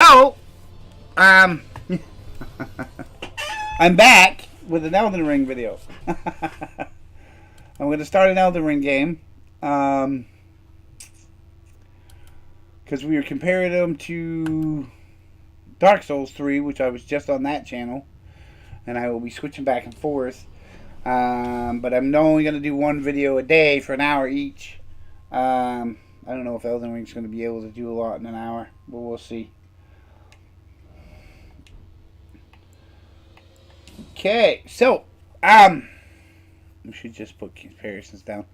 So, I'm back with an Elden Ring video. I'm going to start an Elden Ring game. Because we were comparing them to Dark Souls 3, which I was just on that channel. And I will be switching back and forth. But I'm only going to do one video a day for an hour each. I don't know if Elden Ring's going to be able to do a lot in an hour, but we'll see. Okay, so, we should just put comparisons down.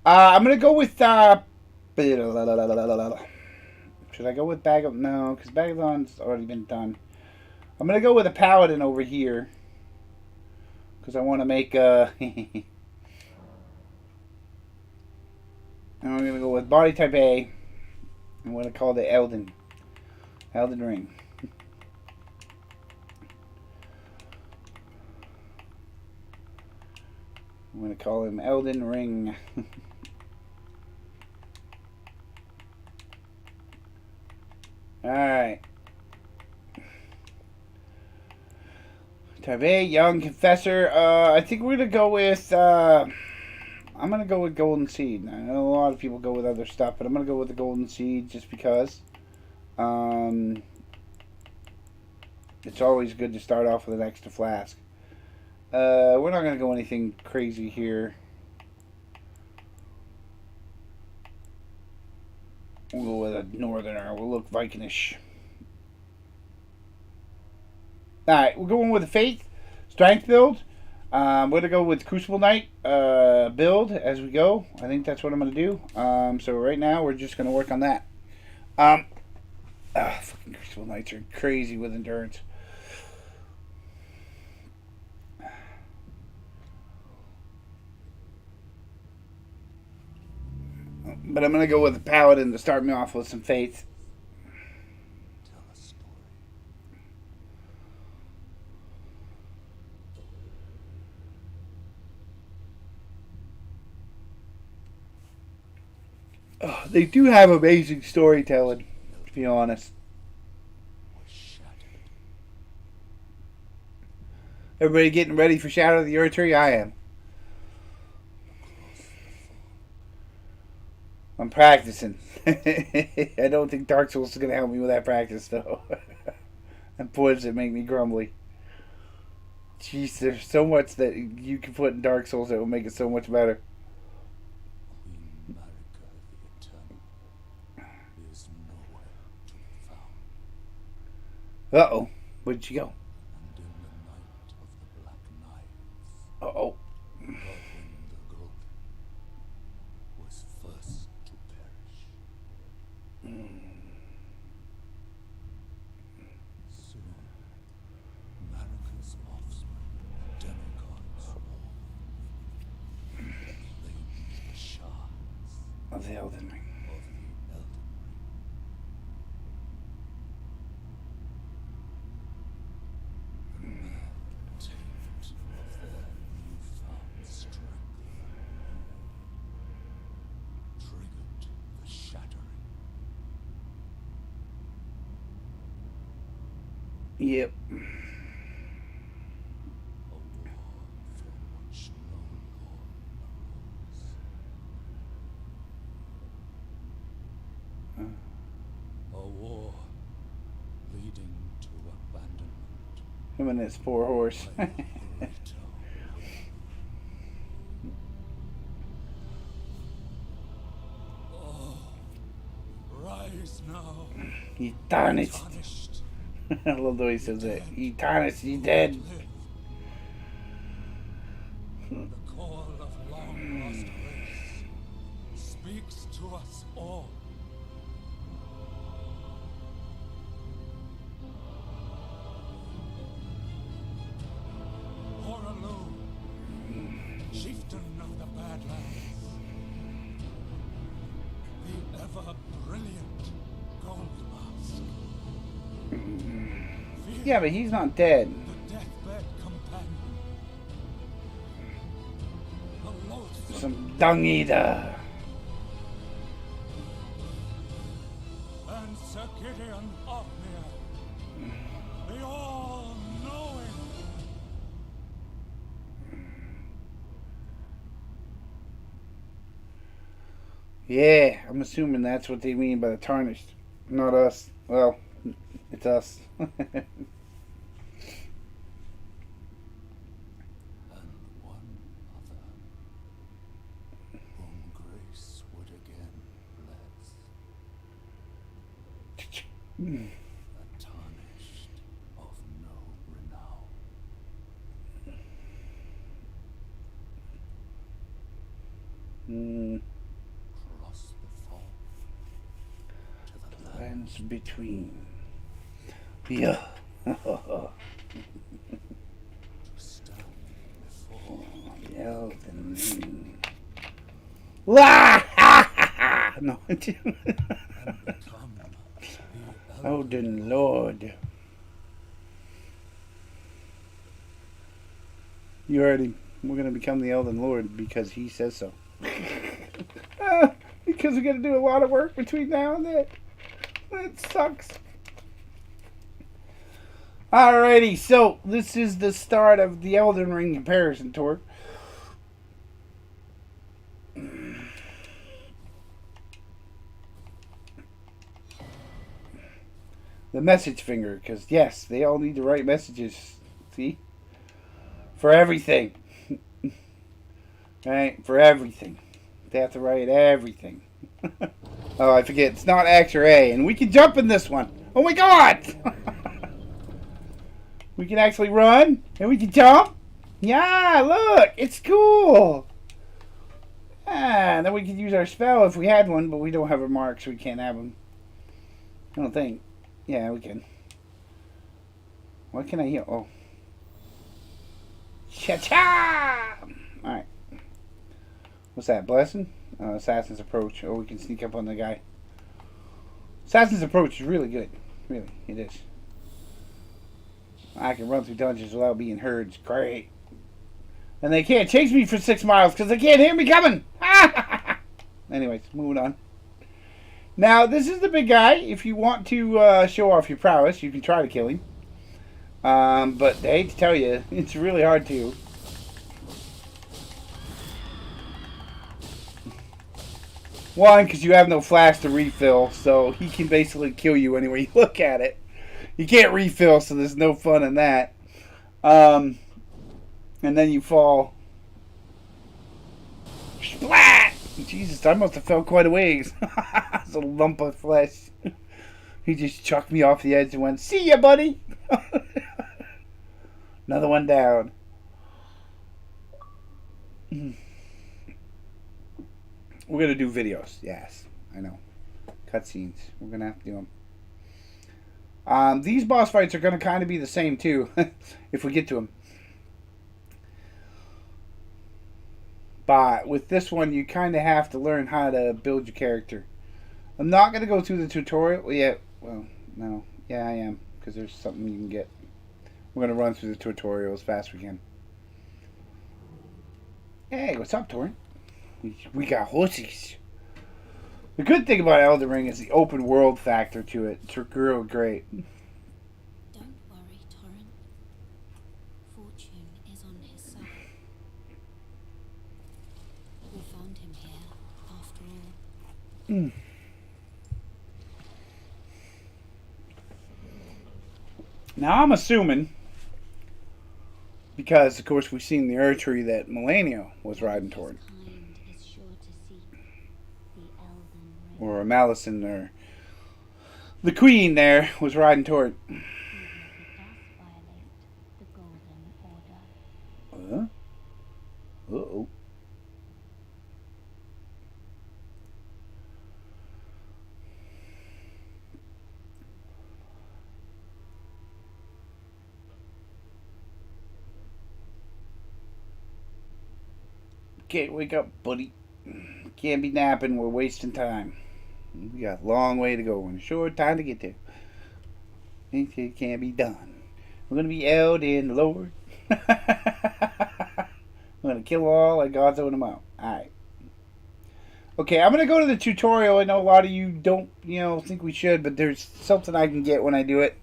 I'm going to go with, should I go with Bag-O? No, because Bag-O-Don's already been done. I'm going to go with a Paladin over here. Because I want to make a... and I'm going to go with body type A. I'm going to call it Elden Ring. I'm going to call him Elden Ring. Alright. Type A, Young Confessor. I think we're going to go with... I'm going to go with Golden Seed. I know a lot of people go with other stuff, but I'm going to go with the Golden Seed just because. It's always good to start off with an extra flask. We're not going to go anything crazy here. We'll go with a Northerner. We'll look Vikingish. Alright, we're going with a Faith Strength build. We're going to go with Crucible Knight build as we go. I think that's what I'm going to do. So right now we're just going to work on that. Fucking Crucible Knights are crazy with endurance. But I'm going to go with the Paladin to start me off with some faith. Oh, they do have amazing storytelling, to be honest. Everybody getting ready for Shadow of the Erdtree? I am. I'm practicing. I don't think Dark Souls is going to help me with that practice, though. And points that make me grumbly. Jeez, there's so much that you can put in Dark Souls that will make it so much better. Uh-oh. Where'd she go? Uh-oh. Of the Elden Ring. Yep. A war leading to abandonment. Him and his poor horse. Oh, rise now. He tarnished. I love the way he says that. He tarnished, he dead. The call of long lost race speaks to us all. Chieftain of the Badlands, the ever-brilliant Gold Mask. Yeah, but he's not dead. The deathbed companion. The loathsome Some dung eater. and Sir Gideon Ofnir. Yeah, I'm assuming that's what they mean by the tarnished. Not us. Well, it's us. And one other, whom grace would again bless. A tarnished of no renown. Cross the fall to the Lands between. Yeah. to stand before The Elden Ring. La! No. and become the Elden Lord. You heard him. We're going to become the Elden Lord because he says so. Because we're going to do a lot of work between now and then. That sucks. Alrighty, so this is the start of the Elden Ring comparison tour. The message finger, because yes, they all need to write messages. See? For everything. Right? For everything. They have to write everything. Oh, I forget. It's not X or A. And we can jump in this one. Oh my god! We can actually run. And we can jump. Yeah, look. It's cool. And then we could use our spell if we had one. But we don't have a mark, so we can't have them. I don't think. Yeah, we can. What can I hear? Oh. Cha-cha! Alright. What's that? Blessing? Assassin's Approach. Oh, we can sneak up on the guy. Assassin's Approach is really good. Really, it is. I can run through dungeons without being heard. It's great. And they can't chase me for 6 miles because they can't hear me coming. Anyways, moving on. Now, this is the big guy. If you want to show off your prowess, you can try to kill him. But I hate to tell you, it's really hard to. One, because you have no flash to refill, so he can basically kill you anywhere you look at it. You can't refill, so there's no fun in that. And then you fall. Splat! Jesus, I must have fell quite a ways. It's a lump of flesh. He just chucked me off the edge and went, "See ya, buddy!" Another one down. We're going to do videos. Yes, I know. Cutscenes. We're going to have to do them. These boss fights are going to kind of be the same, too. If we get to them. But with this one, you kind of have to learn how to build your character. I'm not going to go through the tutorial yet. Well, no. Yeah, I am. Because there's something you can get. We're going to run through the tutorial as fast as we can. Hey, what's up, Torrent? We got horses. The good thing about Elden Ring is the open world factor to it. It's real great. Don't worry, Torrent. Fortune is on his side. We found him here, after all. Now I'm assuming, because of course we've seen the archery that Melania was riding toward, Kind is sure to seek the Elden Ring. or Malison, or the Queen there was riding toward. Even if it does violate the Golden Order. Uh-oh. Can't wake up, buddy. Can't be napping. We're wasting time. We got a long way to go and a short time to get there. It can't be done. We're going to be Elden Lord. We're going to kill all like God's own them out. Alright. Okay, I'm going to go to the tutorial. I know a lot of you don't, think we should, but there's something I can get when I do it.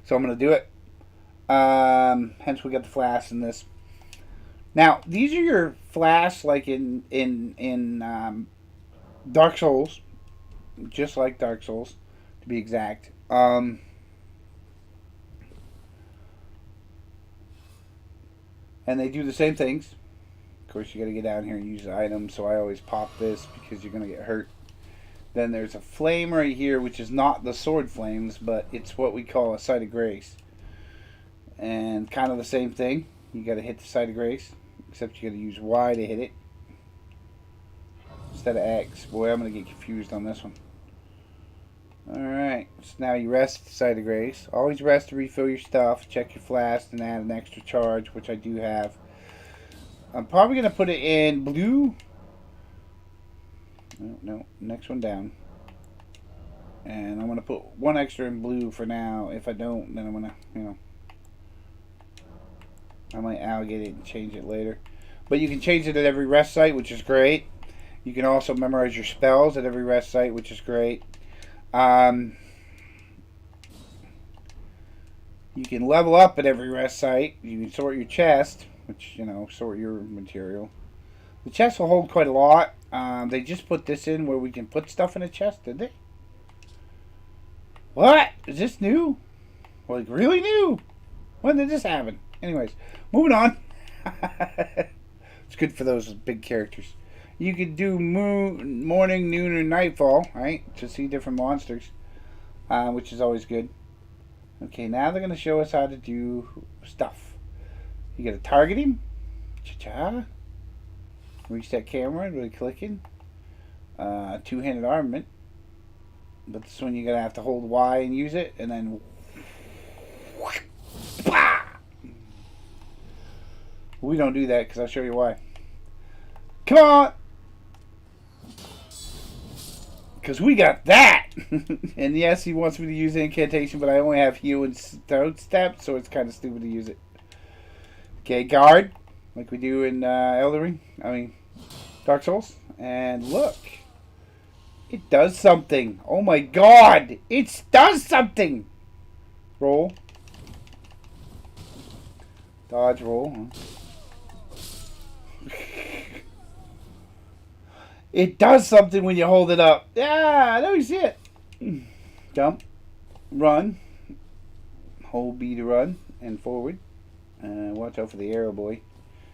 So I'm going to do it. Hence we got the flash in this. Now, these are your flash, like in Dark Souls, just like Dark Souls, to be exact. And they do the same things. Of course, you got to get down here and use the item, so I always pop this because you're going to get hurt. Then there's a flame right here, which is not the sword flames, but it's what we call a Site of Grace. And kind of the same thing. You got to hit the Site of Grace, except you got to use Y to hit it instead of X. Boy, I'm going to get confused on this one. Alright, so now you rest at the Site of Grace. Always rest to refill your stuff, check your flask, and add an extra charge, which I do have. I'm probably going to put it in blue. No, next one down. And I'm going to put one extra in blue for now. If I don't, then I'm going to, I might allocate it and change it later. But you can change it at every rest site, which is great. You can also memorize your spells at every rest site, which is great. You can level up at every rest site. You can sort your chest, which, sort your material. The chest will hold quite a lot. They just put this in where we can put stuff in a chest, did they? What? Is this new? Like, really new? When did this happen? Anyways, moving on. It's good for those big characters. You could do morning, noon, or nightfall, right? To see different monsters, which is always good. Okay, now they're going to show us how to do stuff. You got to target him. Cha-cha. Reach that camera, really clicking. Two-handed armament. But this one you're going to have to hold Y and use it, and then... We don't do that because I'll show you why. Come on! Because we got that! And yes, he wants me to use the incantation, but I only have heal and throat step, so it's kind of stupid to use it. Okay, guard, like we do in Dark Souls. And look. It does something. Oh my god! It does something! Roll. Dodge, roll. It does something when you hold it up. Yeah, I know you see it. Jump. Run. Hold B to run. And forward. Watch out for the arrow boy.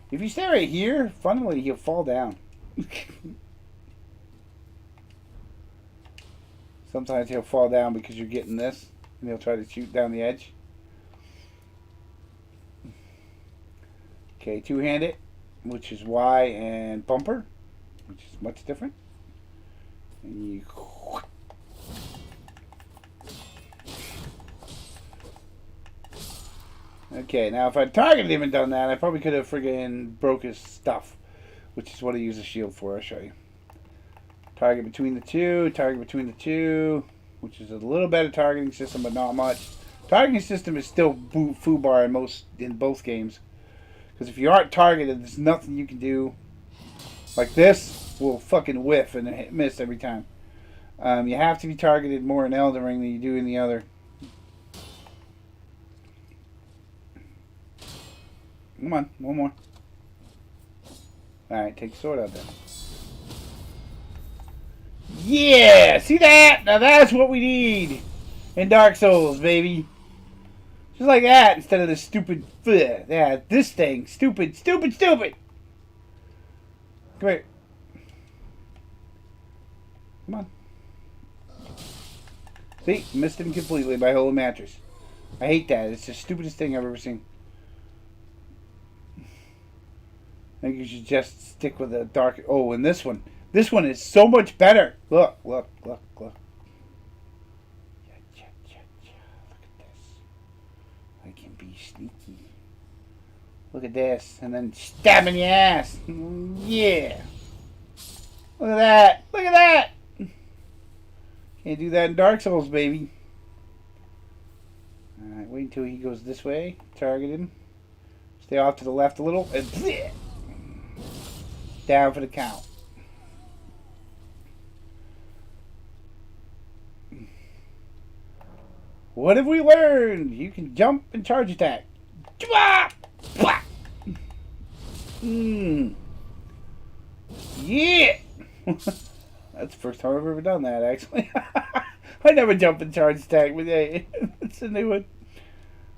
If you stay right here, funnily he'll fall down. Sometimes he'll fall down because you're getting this. And he'll try to shoot down the edge. Okay, two-handed. Which is Y and bumper. Which is much different. And you... Okay, now if I targeted him and done that, I probably could have friggin' broke his stuff. Which is what I use a shield for, I'll show you. Target between the two, which is a little better targeting system, but not much. Targeting system is still foobar in both games. Because if you aren't targeted, there's nothing you can do. Like this will fucking whiff and miss every time. You have to be targeted more in Elden Ring than you do in the other. Come on, one more. Alright, take the sword out there. Yeah! See that? Now that's what we need in Dark Souls, baby. Just like that, instead of the stupid... Yeah, this thing. Stupid, stupid, stupid! Come here. Come on. See? Missed him completely by holding mattress. I hate that. It's the stupidest thing I've ever seen. I think you should just stick with the dark... Oh, and this one. This one is so much better. Look, look, look, look. Look at this. I can be sneaky. Look at this. And then stab in your ass. Yeah. Look at that. Look at that. Can't do that in Dark Souls, baby. Alright, wait until he goes this way. Target him. Stay off to the left a little. And down for the count. What have we learned? You can jump and charge attack. Yeah. That's the first time I've ever done that, actually. I never jump in charge attack, but hey, it's a new one.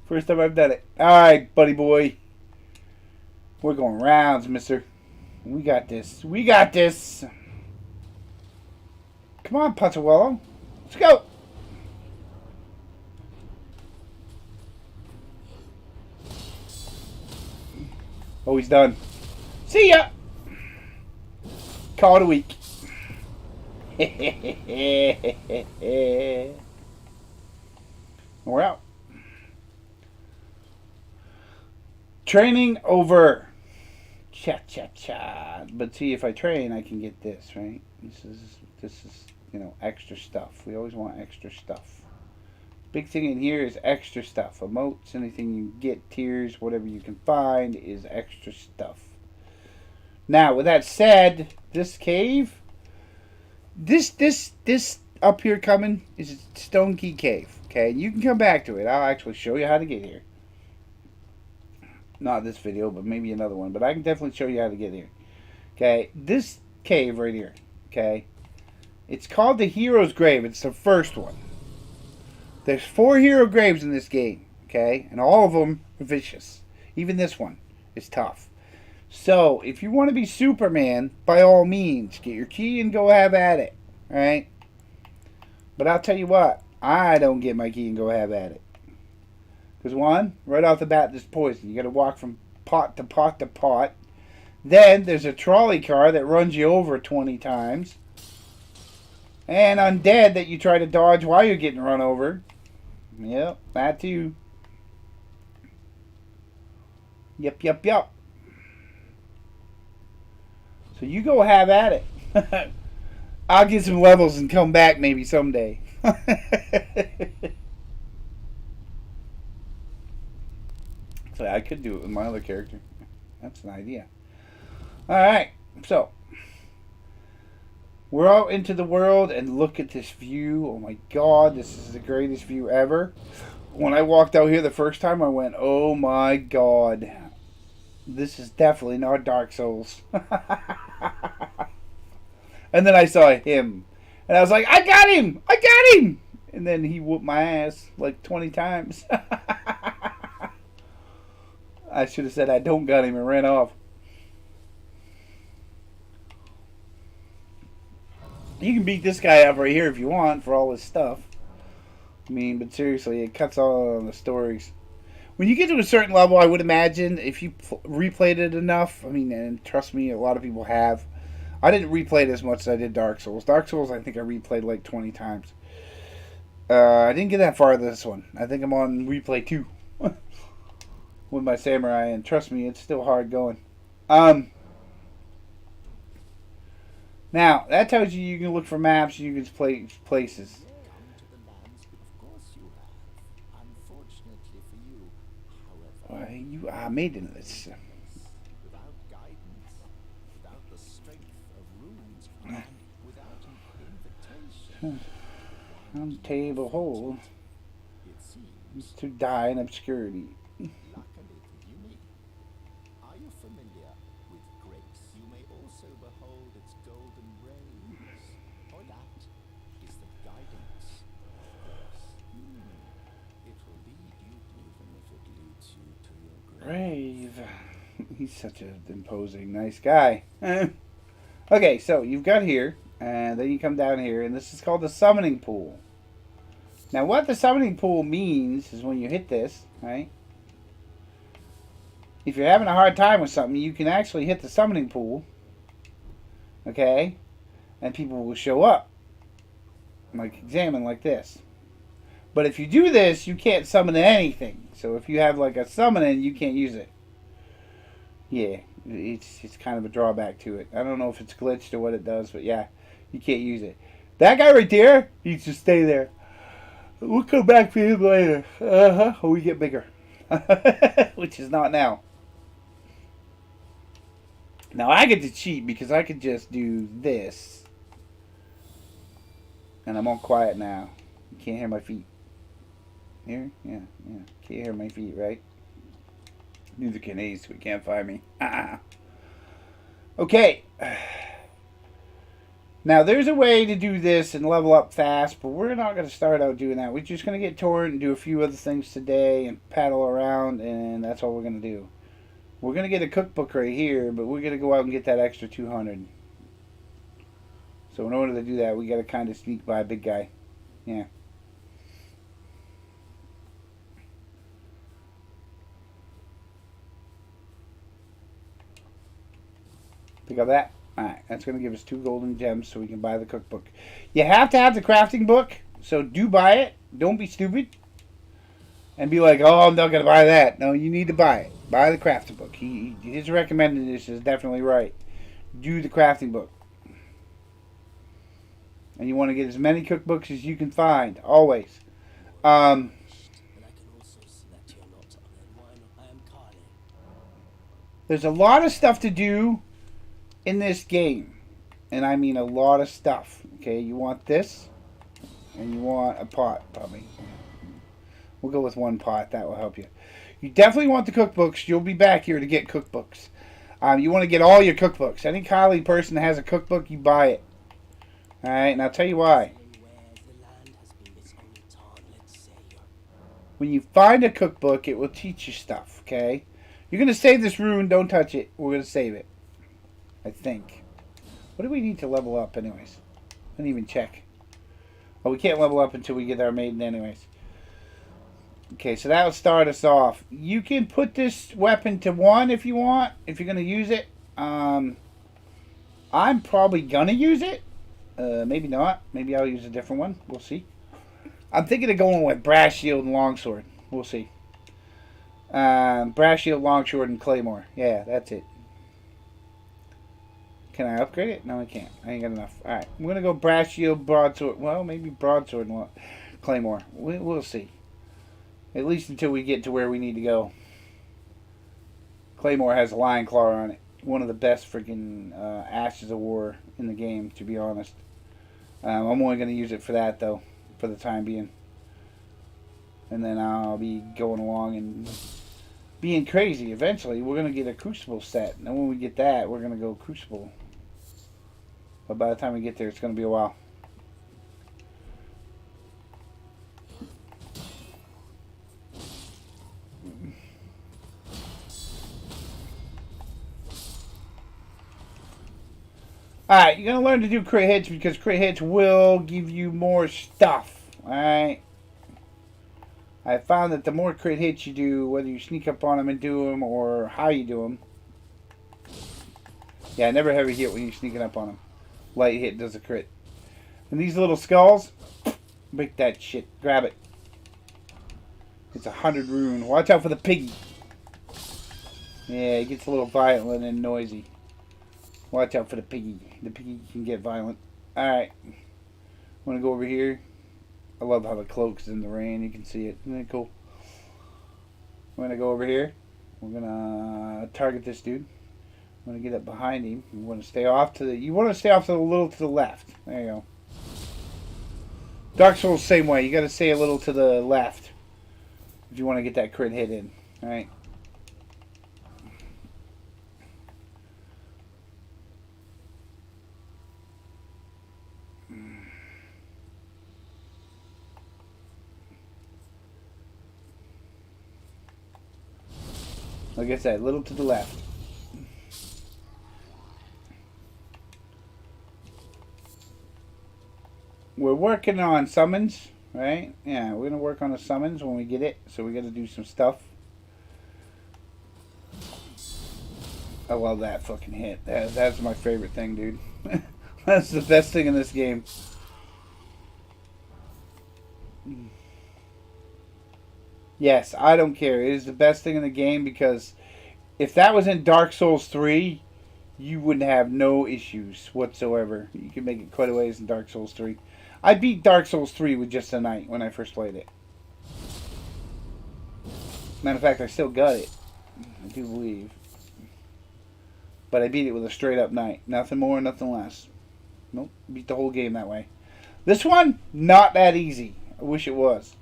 First time I've done it. Alright, buddy boy. We're going rounds, mister. We got this. We got this. Come on, Pazzuello. Let's go. Oh, he's done. See ya. Call it a week. We're out. Training over. Cha-cha-cha. But see, if I train, I can get this, right? This is, you know, extra stuff. We always want extra stuff. Big thing in here is extra stuff. Emotes, anything you get, tiers, whatever you can find is extra stuff. Now, with that said, this cave, this up here coming is a Stone Key Cave. Okay, you can come back to it. I'll actually show you how to get here. Not this video, but maybe another one. But I can definitely show you how to get here. Okay, this cave right here. Okay, it's called the Hero's Grave. It's the first one. There's 4 hero graves in this game. Okay, and all of them are vicious. Even this one is tough. So, if you want to be Superman, by all means, get your key and go have at it. Alright? But I'll tell you what, I don't get my key and go have at it. Because one, right off the bat, there's poison. You got to walk from pot to pot to pot. Then, there's a trolley car that runs you over 20 times. And undead that you try to dodge while you're getting run over. Yep, that too. Yep. So you go have at it. I'll get some levels and come back maybe someday. So I could do it with my other character. That's an idea. Alright, so we're out into the world and look at this view. Oh my god, this is the greatest view ever. When I walked out here the first time, I went, oh my god. This is definitely not Dark Souls. And then I saw him. And I was like, I got him! I got him! And then he whooped my ass like 20 times. I should have said I don't got him and ran off. You can beat this guy up right here if you want for all his stuff. I mean, but seriously, it cuts all on the stories. When you get to a certain level, I would imagine, if you replayed it enough, I mean, and trust me, a lot of people have. I didn't replay it as much as I did Dark Souls. Dark Souls, I think I replayed like 20 times. I didn't get that far this one. I think I'm on replay 2 with my samurai, and trust me, it's still hard going. Now, that tells you can look for maps, you can play places. Why, you are made in this. Without guidance, without the strength of runes, without an invitation. On the table hole. It seems To die in obscurity. luckily for you. Are you familiar with grace? You may also behold its golden rays. For that is the guidance of grace. It will lead you even if it leads you to your grave. Brave. He's such an imposing, nice guy. Okay, so you've got here, and then you come down here, and this is called the summoning pool. Now, what the summoning pool means is when you hit this, right? If you're having a hard time with something, you can actually hit the summoning pool, okay? And people will show up, like examine like this. But if you do this, you can't summon anything. So if you have like a summoning, you can't use it. Yeah, it's kind of a drawback to it. I don't know if it's glitched or what it does, but yeah, you can't use it. That guy right there, he just stay there. We'll come back for him later. Or we get bigger. Which is not now. Now I get to cheat because I could just do this. And I'm all quiet now. You can't hear my feet. Here? Yeah. Can't hear my feet, right? Neither can he, so he can't find me. Okay. Now, there's a way to do this and level up fast, but we're not going to start out doing that. We're just going to get Torrent and do a few other things today and paddle around, and that's all we're going to do. We're going to get a cookbook right here, but we're going to go out and get that extra 200. So in order to do that, we got to kind of sneak by a big guy. Yeah. Pick up that. Alright, that's going to give us 2 golden gems so we can buy the cookbook. You have to have the crafting book, so do buy it. Don't be stupid. And be like, oh, I'm not going to buy that. No, you need to buy it. Buy the crafting book. His recommendation is definitely right. Do the crafting book. And you want to get as many cookbooks as you can find. Always. There's a lot of stuff to do in this game, and I mean a lot of stuff. Okay, you want this, and you want a pot, probably. We'll go with 1 pot. That will help you. You definitely want the cookbooks. You'll be back here to get cookbooks. You want to get all your cookbooks. Any Kylie person that has a cookbook, you buy it. All right, and I'll tell you why. When you find a cookbook, it will teach you stuff. Okay, you're gonna save this rune. Don't touch it. We're gonna save it. I think. What do we need to level up anyways? I didn't even check. Oh, we can't level up until we get our maiden anyways. Okay, so that will start us off. You can put this weapon to 1 if you want, if you're going to use it. I'm probably going to use it. Maybe not. Maybe I'll use a different one. We'll see. I'm thinking of going with brass shield and longsword. We'll see. Brass shield, longsword, and claymore. Yeah, that's it. Can I upgrade it? No, I can't. I ain't got enough. Alright, I'm going to go brass shield, broadsword. Well, maybe broadsword and claymore. We'll see. At least until we get to where we need to go. Claymore has a lion claw on it. One of the best freaking Ashes of War in the game, to be honest. I'm only going to use it for that, though, for the time being. And then I'll be going along and being crazy. Eventually, we're going to get a Crucible set. And then when we get that, we're going to go Crucible. But by the time we get there, it's going to be a while. Alright, you're going to learn to do crit hits because crit hits will give you more stuff. Alright. I found that the more crit hits you do, whether you sneak up on them and do them or how you do them. Yeah, never heavy hit when you're sneaking up on them. Light hit does a crit. And these little skulls, break that shit. Grab it. It's 100 rune. Watch out for the piggy. Yeah, it gets a little violent and noisy. Watch out for the piggy. The piggy can get violent. Alright. I'm going to go over here. I love how the cloak's in the rain. You can see it. Isn't that cool? I'm going to go over here. We're going to target this dude. I'm going to get up behind him. You want to stay off to the... You want to stay off to the little to the left. There you go. Dark Souls, same way. You got to stay a little to the left if you want to get that crit hit in. Alright. Like I said, a little to the left. We're working on summons, right? Yeah, we're going to work on the summons when we get it. So we got to do some stuff. I love that fucking hit. That's my favorite thing, dude. That's the best thing in this game. Yes, I don't care. It is the best thing in the game because if that was in Dark Souls 3, you wouldn't have no issues whatsoever. You can make it quite a ways in Dark Souls 3. I beat Dark Souls 3 with just a night when I first played it. Matter of fact, I still got it. I do believe. But I beat it with a straight up night. Nothing more, nothing less. Nope, beat the whole game that way. This one, not that easy. I wish it was.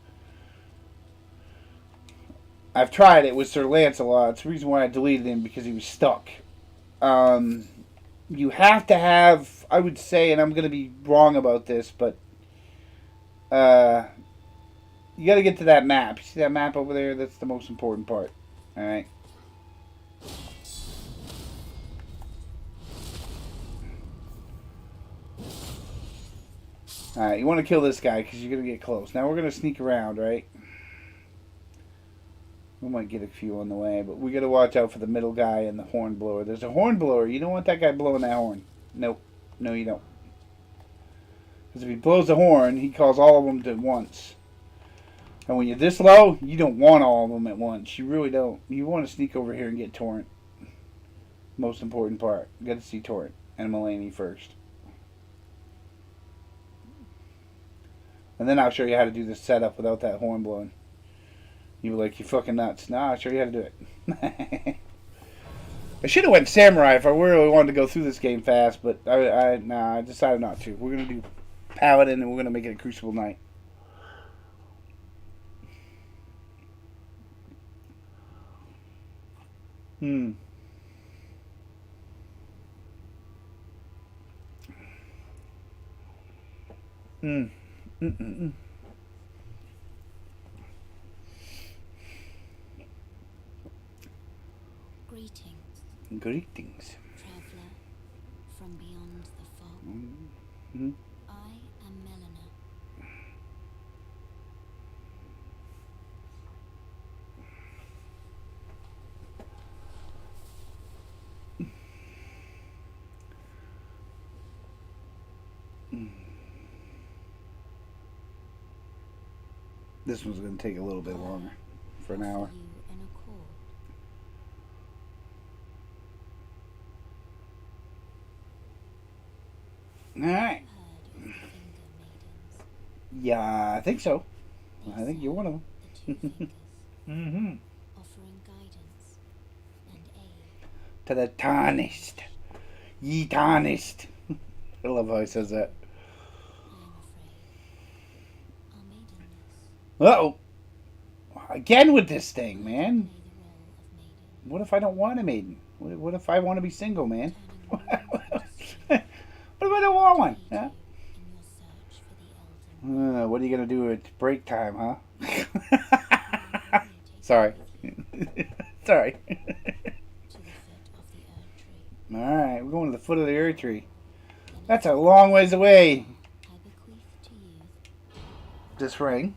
I've tried it with Sir Lancelot. It's the reason why I deleted him, because he was stuck. you have to have, I would say, and I'm going to be wrong about this, but you got to get to that map. You see that map over there? That's the most important part. All right. All right, you want to kill this guy because you're going to get close. Now we're going to sneak around, right? We might get a few on the way, but we got to watch out for the middle guy and the horn blower. There's a horn blower. You don't want that guy blowing that horn. Nope. No, you don't. Because if he blows the horn, he calls all of them at once. And when you're this low, you don't want all of them at once. You really don't. You want to sneak over here and get Torrent. Most important part. You got to see Torrent and Mulaney first. And then I'll show you how to do the setup without that horn blowing. You were like, you fucking nuts. Nah, I'll show you how to do it. I should have went Samurai if I really wanted to go through this game fast, but I decided not to. We're going to do Paladin and we're going to make it a Crucible Knight. Hmm. Hmm. Mm-mm-mm. Greetings, Greetings. traveler from beyond the fog. Mm-hmm. I am Melina. This one's going to take a little bit longer. For an hour. Offer you an accord. Alright. Heard of the finger maidens. Yeah, I think so. These I think you're one of them. the two fingers, Mm-hmm. offering guidance and aid. To the tarnished. Ye tarnished. I love how he says that. I am afraid our maidenness Uh-oh. Again with this thing, man. play the role of maiden, What if I don't want a maiden? What if I want to be single, man? turning woman to sea. What if I don't want one? Aid Yeah? you in your search for the Elden. What are you going to do at break time, huh? Take Sorry. Sorry. to the foot of the Erd tree. Alright, we're going to the foot of the Erd tree. That's a long ways away. I bequeath to you. This ring.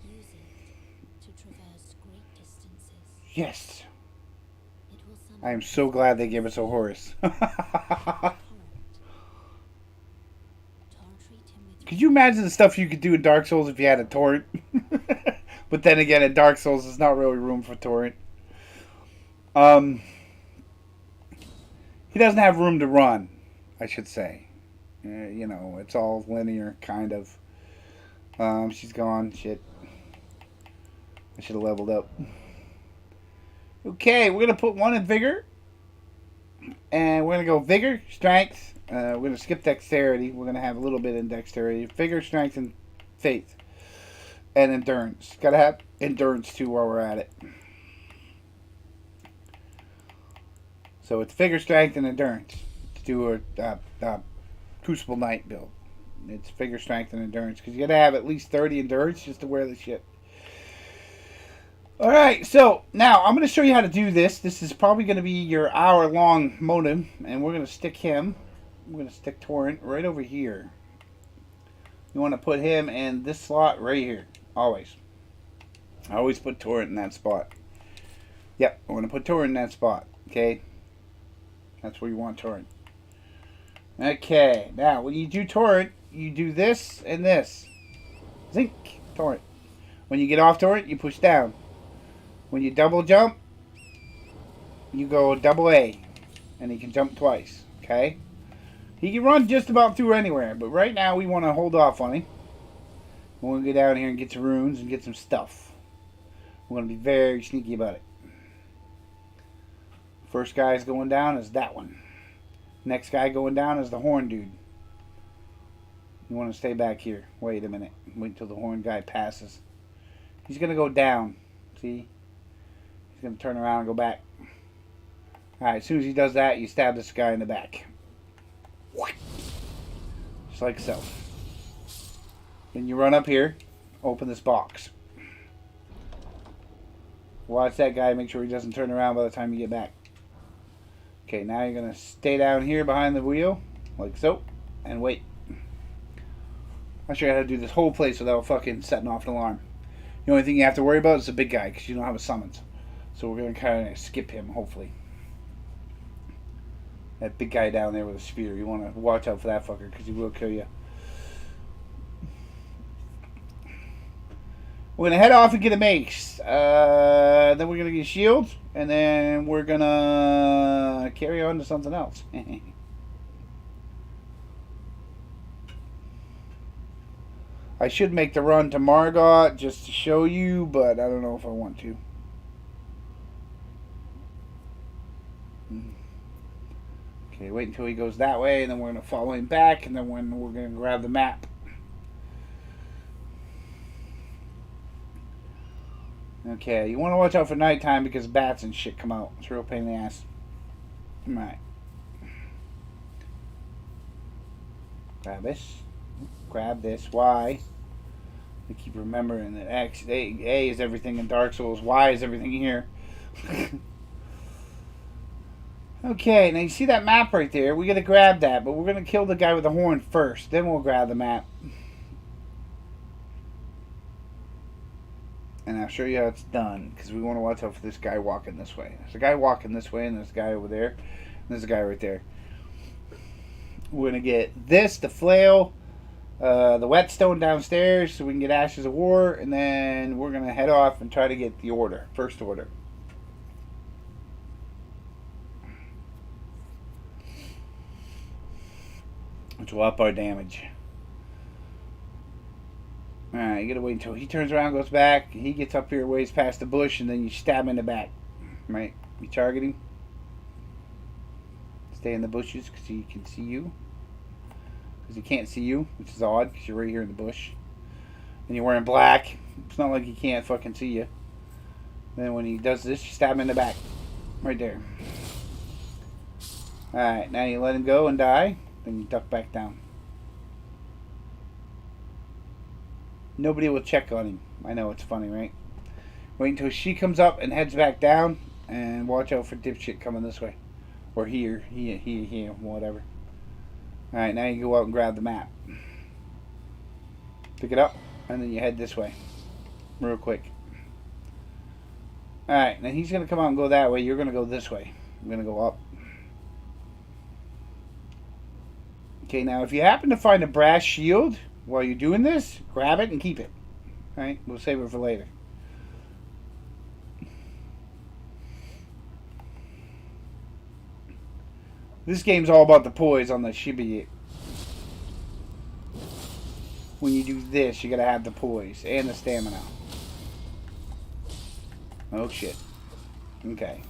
Use it to traverse great distances. Yes. It will summon I am so glad they gave us a horse. torrent. Torrent treat him with Could you imagine the stuff you could do in Dark Souls if you had a torrent? But then again, in Dark Souls, there's not really room for torrent. He doesn't have room to run, I should say. You know, it's all linear, kind of. She's gone. Shit. I should have leveled up. Okay, we're going to put one in Vigor. And we're going to go Vigor, Strength. We're going to skip Dexterity. We're going to have a little bit in Dexterity. Vigor, Strength, and Faith. And Endurance. Got to have Endurance, too, while we're at it. So it's Vigor, Strength, and Endurance to do a Crucible Knight build. It's Vigor, Strength, and Endurance. Because you got to have at least 30 Endurance just to wear the shit. Alright, so now I'm going to show you how to do this. This is probably going to be your hour-long modem. And we're going to stick him. We're going to stick Torrent right over here. You want to put him in this slot right here. Always. I always put Torrent in that spot. Yep, I'm going to put Torrent in that spot. Okay? That's where you want Torrent. Okay, now when you do Torrent, you do this and this. Zink, Torrent. When you get off Torrent, you push down. When you double jump, you go double A. And he can jump twice. Okay? He can run just about through anywhere, but right now we want to hold off on him. We want to go down here and get some runes and get some stuff. We're going to be very sneaky about it. First guy's going down is that one. Next guy going down is the horn dude. You want to stay back here. Wait a minute. Wait until the horn guy passes. He's going to go down. See? He's going to turn around and go back. Alright, as soon as he does that, you stab this guy in the back. Just like so. Then you run up here, open this box. Watch that guy, make sure he doesn't turn around by the time you get back. Okay, now you're going to stay down here behind the wheel, like so, and wait. I'll show you how to do this whole place without fucking setting off an alarm. The only thing you have to worry about is the big guy, because you don't have a summons. So we're going to kind of skip him, hopefully. That big guy down there with a spear. You want to watch out for that fucker, because he will kill you. We're going to head off and get a mace. Then we're going to get a shield. And then we're going to carry on to something else. I should make the run to Margot just to show you, but I don't know if I want to. Okay, wait until he goes that way, and then we're going to follow him back, and then we're going to grab the map. Okay, you want to watch out for nighttime because bats and shit come out. It's a real pain in the ass. Alright. Grab this. Grab this. Y. I keep remembering that A is everything in Dark Souls. Y is everything here. Okay, now you see that map right there? We gotta grab that, but we're gonna kill the guy with the horn first. Then we'll grab the map. And I'll show you how it's done, because we want to watch out for this guy walking this way. There's a guy walking this way, and there's a guy over there, and there's a guy right there. We're gonna get this, the flail, the whetstone downstairs so we can get Ashes of War, and then we're going to head off and try to get the order, first order. Which will up our damage. Alright, you gotta wait until he turns around, goes back, he gets up here, ways past the bush, and then you stab him in the back. Right? You target him. Stay in the bushes because he can see you. Because he can't see you, which is odd because you're right here in the bush. And you're wearing black. It's not like he can't fucking see you. Then when he does this, you stab him in the back. Right there. Alright, now you let him go and die. Then you duck back down. Nobody will check on him. I know, it's funny, right? Wait until she comes up and heads back down. And watch out for dipshit coming this way. Or here, whatever. Alright, now you go out and grab the map. Pick it up, and then you head this way. Real quick. Alright, now he's going to come out and go that way. You're going to go this way. I'm going to go up. Okay, now if you happen to find a brass shield while you're doing this, grab it and keep it. Alright, we'll save it for later. This game's all about the poise on the shibi. When you do this, you gotta have the poise and the stamina. Oh shit. Okay.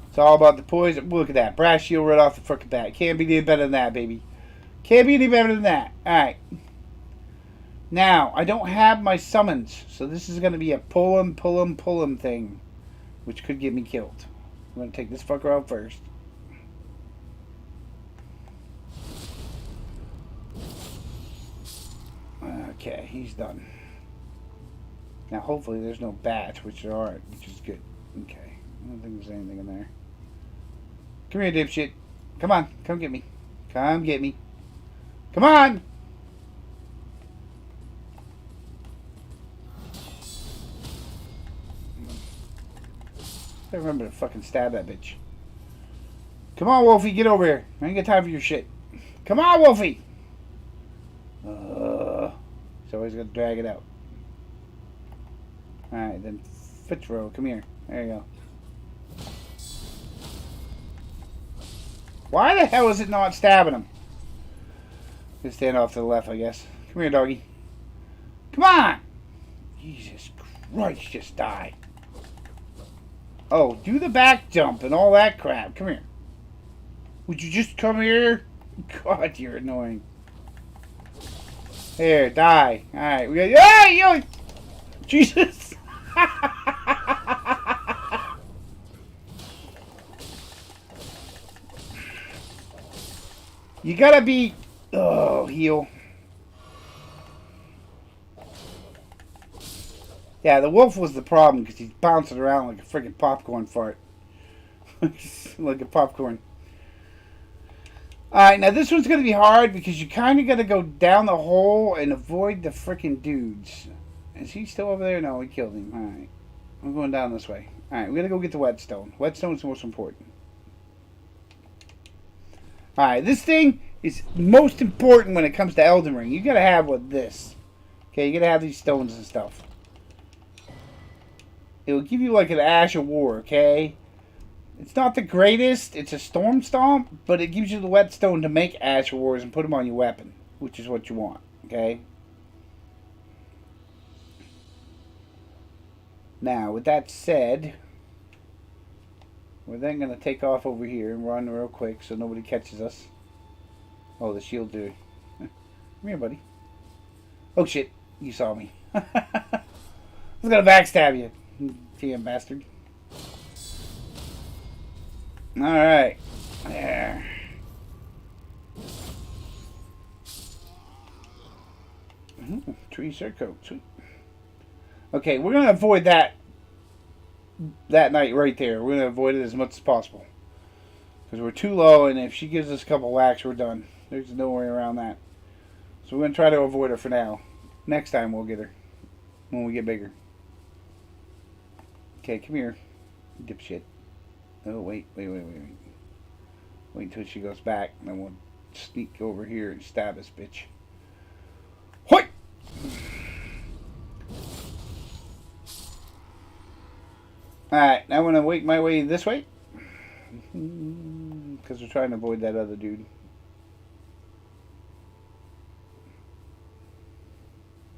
It's all about the poise. Look at that. Brass shield right off the frickin' bat. Can't be any better than that, baby. Can't be any better than that. Alright. Now, I don't have my summons, so this is gonna be a pull 'em thing. Which could get me killed. I'm gonna take this fucker out first. Okay, he's done. Now, hopefully there's no bats, which there aren't, which is good. Okay, I don't think there's anything in there. Come here, dipshit. Come on, come get me. Come get me. Come on! I remember to fucking stab that bitch. Come on, Wolfie, get over here. I ain't got time for your shit. Come on, Wolfie! So always got to drag it out. Alright, then Fitzroy, come here. There you go. Why the hell is it not stabbing him? Just stand off to the left, I guess. Come here, doggy. Come on! Jesus Christ, just die. Oh, do the back jump and all that crap. Come here. Would you just come here? God, you're annoying. Here, die. Alright, we got. Hey, yo! Jesus! You gotta be... Oh, heal. Yeah, the wolf was the problem because he's bouncing around like a freaking popcorn fart. Like a popcorn. Alright, now this one's going to be hard because you kind of got to go down the hole and avoid the freaking dudes. Is he still over there? No, we killed him. Alright. I'm going down this way. Alright, we're going to go get the whetstone. Whetstone's the most important. Alright, this thing is most important when it comes to Elden Ring. You got to have with this. Okay, you got to have these stones and stuff. It will give you like an Ash of War, okay? It's not the greatest. It's a Storm Stomp, but it gives you the whetstone to make Ash of Wars and put them on your weapon, which is what you want, okay? Now, with that said, we're then going to take off over here and run real quick so nobody catches us. Oh, the shield dude. Come here, buddy. Oh, shit. You saw me. I was going to backstab you. Damn bastard. Alright. There. Tree Surcoat. Sweet. Okay, we're going to avoid that knight right there. We're going to avoid it as much as possible. Because we're too low, and if she gives us a couple whacks, we're done. There's no way around that. So we're going to try to avoid her for now. Next time we'll get her. When we get bigger. Okay, come here, dipshit. Oh, wait. Wait until she goes back, and then we'll sneak over here and stab this bitch. Hoi! Alright, now I'm going to make my way this way. Because we're trying to avoid that other dude.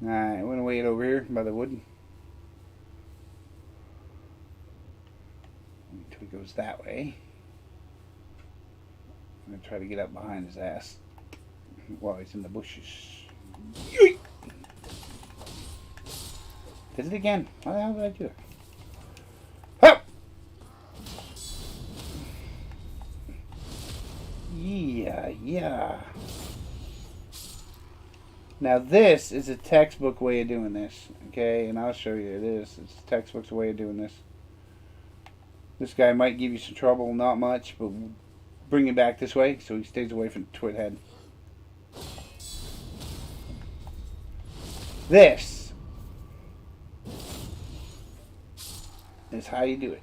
Alright, I'm going to wait over here by the wood. Until he goes that way. I'm going to try to get up behind his ass while he's in the bushes. Yoink! Did it again. Why the hell did I do it? Hup! Yeah. Now this is a textbook way of doing this. Okay, and I'll show you it is. It's a textbook's way of doing this. This guy might give you some trouble, not much, but bring him back this way so he stays away from the twit head. This is how you do it.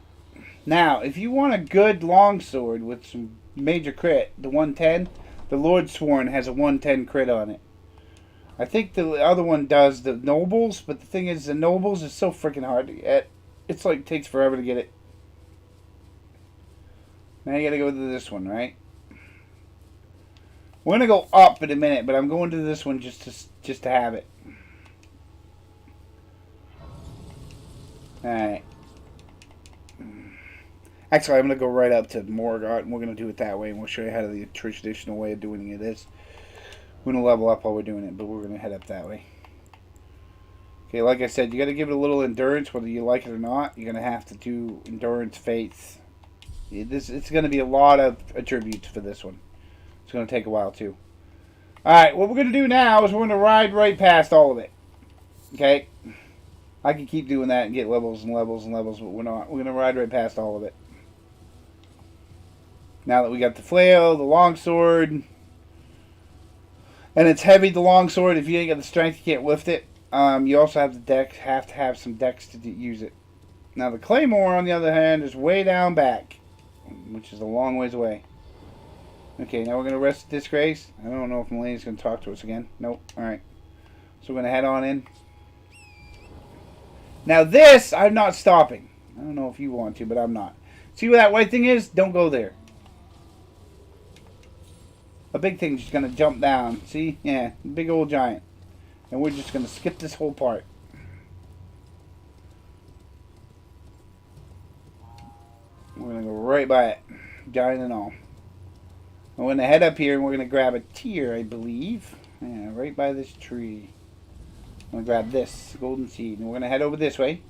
Now, if you want a good longsword with some major crit, the 110, the Lord Sworn has a 110 crit on it. I think the other one does the nobles, but the thing is, the nobles is so freaking hard to get. It's like, takes forever to get it. Now you gotta go to this one, right? We're gonna go up in a minute, but I'm going to this one just to have it. Alright. Actually, I'm gonna go right up to Morgott, and we're gonna do it that way, and we'll show you how the traditional way of doing it is. We're gonna level up while we're doing it, but we're gonna head up that way. Okay, like I said, you gotta give it a little endurance, whether you like it or not. You're gonna have to do endurance, faith. It's going to be a lot of attributes for this one. It's going to take a while too. Alright, what we're going to do now is we're going to ride right past all of it. Okay? I can keep doing that and get levels and levels and levels, but we're not. We're going to ride right past all of it. Now that we got the flail, the longsword, and it's heavy, the longsword. If you ain't got the strength, you can't lift it. You also have to have some dex to use it. Now the claymore, on the other hand, is way down back, which is a long ways away. Okay, now we're going to rest at this grace. I don't know if Melena's going to talk to us again. Nope. Alright. So we're going to head on in. Now this, I'm not stopping. I don't know if you want to, but I'm not. See where that white thing is? Don't go there. A big thing's just going to jump down. See? Yeah, big old giant. And we're just going to skip this whole part. We're going to go right by it. Giant and all. I'm going to head up here and we're going to grab a tear, I believe. Yeah, right by this tree. I'm going to grab this golden seed. And we're going to head over this way.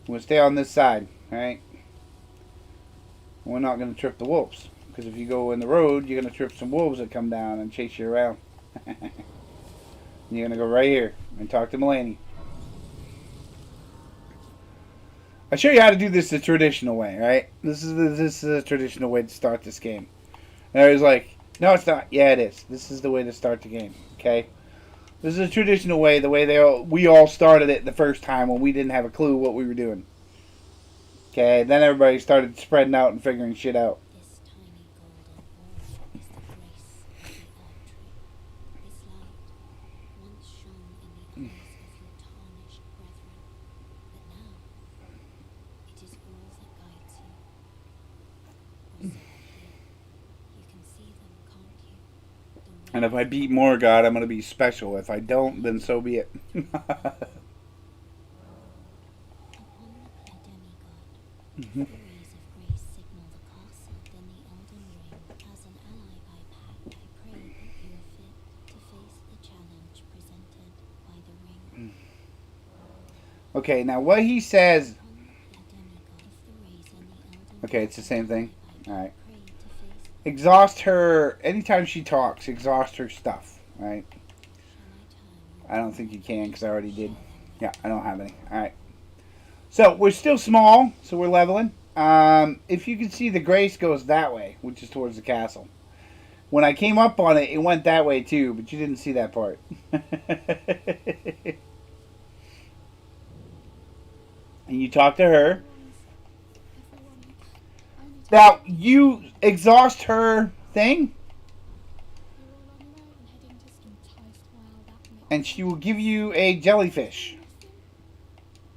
We're going to stay on this side. Alright? We're not going to trip the wolves. Because if you go in the road, you're going to trip some wolves that come down and chase you around. You're going to go right here and talk to Melanie. I'll show you how to do this the traditional way, right? This is the traditional way to start this game. And I was like, no, it's not. Yeah, it is. This is the way to start the game, okay? This is a traditional way, the way we all started it the first time when we didn't have a clue what we were doing. Okay, then everybody started spreading out and figuring shit out. This tiny golden orb is the grace of the Erdtree. This light once shone in the eyes of your tarnished brethren, but now it is all that guides you. Also up here, you can see them, can't you? The And if I beat Morgott, I'm going to be special. If I don't, then so be it. Upon the demigod, if the rays of grace signal the castle, then the Elden Ring. As an ally by pact, I pray that you are fit to face the challenge presented by the ring. Okay, now what he says... Upon the demigod, if the rays and the Elden Okay, it's the same thing. Alright. pray to face Exhaust her... Anytime she talks, exhaust her stuff. Right? shall I don't think you can because I already did. Yeah, I don't have any. Alright. So, we're still small, so we're leveling. If you can see, the grace goes that way, which is towards the castle. When I came up on it, it went that way too, but you didn't see that part. And you talk to her. Now, you exhaust her thing, and she will give you a jellyfish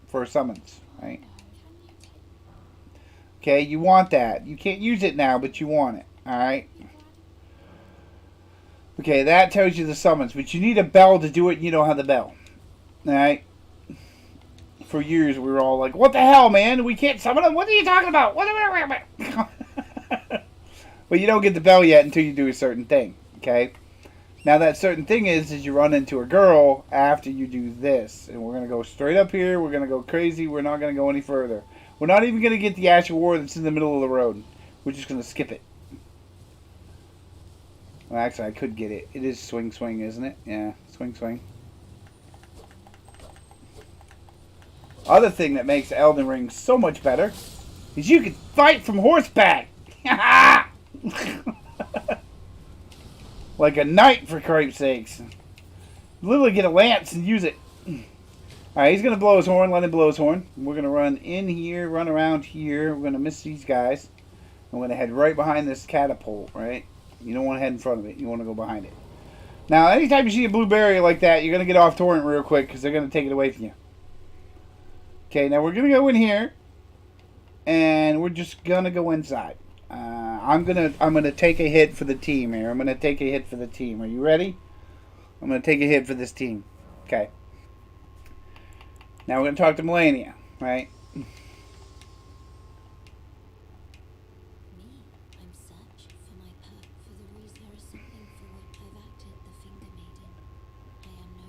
for summons, right? Okay, you want that. You can't use it now, but you want it, alright? Okay, that tells you the summons, but you need a bell to do it, and you don't have the bell. Alright? For years, we were all like, what the hell, man? We can't summon them? What are you talking about? But you don't get the bell yet until you do a certain thing, okay? Now, that certain thing is you run into a girl after you do this. And we're going to go straight up here. We're going to go crazy. We're not going to go any further. We're not even going to get the Ash of War that's in the middle of the road. We're just going to skip it. Well, actually, I could get it. It is swing, swing, isn't it? Yeah, swing, swing. Other thing that makes Elden Ring so much better is you can fight from horseback. Like a knight, for Christ's sakes. Literally get a lance and use it. Alright, he's going to blow his horn. Let him blow his horn. We're going to run in here, run around here. We're going to miss these guys. I'm going to head right behind this catapult, right? You don't want to head in front of it. You want to go behind it. Now, anytime you see a blue barrier like that, you're going to get off torrent real quick because they're going to take it away from you. Okay, now we're going to go in here. And we're just going to go inside. I'm gonna take a hit for the team here. I'm gonna take a hit for the team. Are you ready? I'm gonna take a hit for this team. Okay. Now we're gonna talk to Melania, right? Me, I'm search for my perk. For the reason there is something for which I've acted the finger maiden. I am no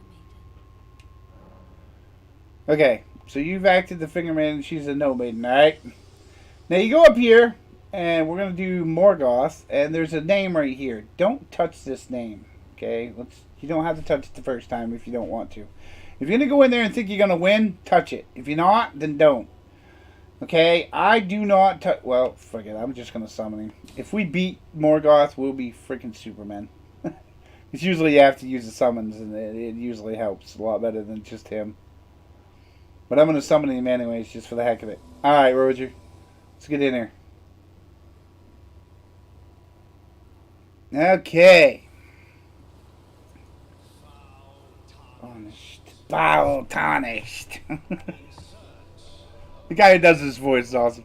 maiden. Okay, so you've acted the finger maiden. She's a no maiden, alright? Now you go up here, and we're going to do Morgoth, and there's a name right here. Don't touch this name, okay? You don't have to touch it the first time if you don't want to. If you're going to go in there and think you're going to win, touch it. If you're not, then don't. Okay? I do not touch... Well, fuck it. I'm just going to summon him. If we beat Morgoth, we'll be freaking Superman. It's usually you have to use the summons, and it usually helps a lot better than just him. But I'm going to summon him anyways, just for the heck of it. Alright, Roger. Let's get in there. Okay. Foul tarnished. The guy who does this voice is awesome.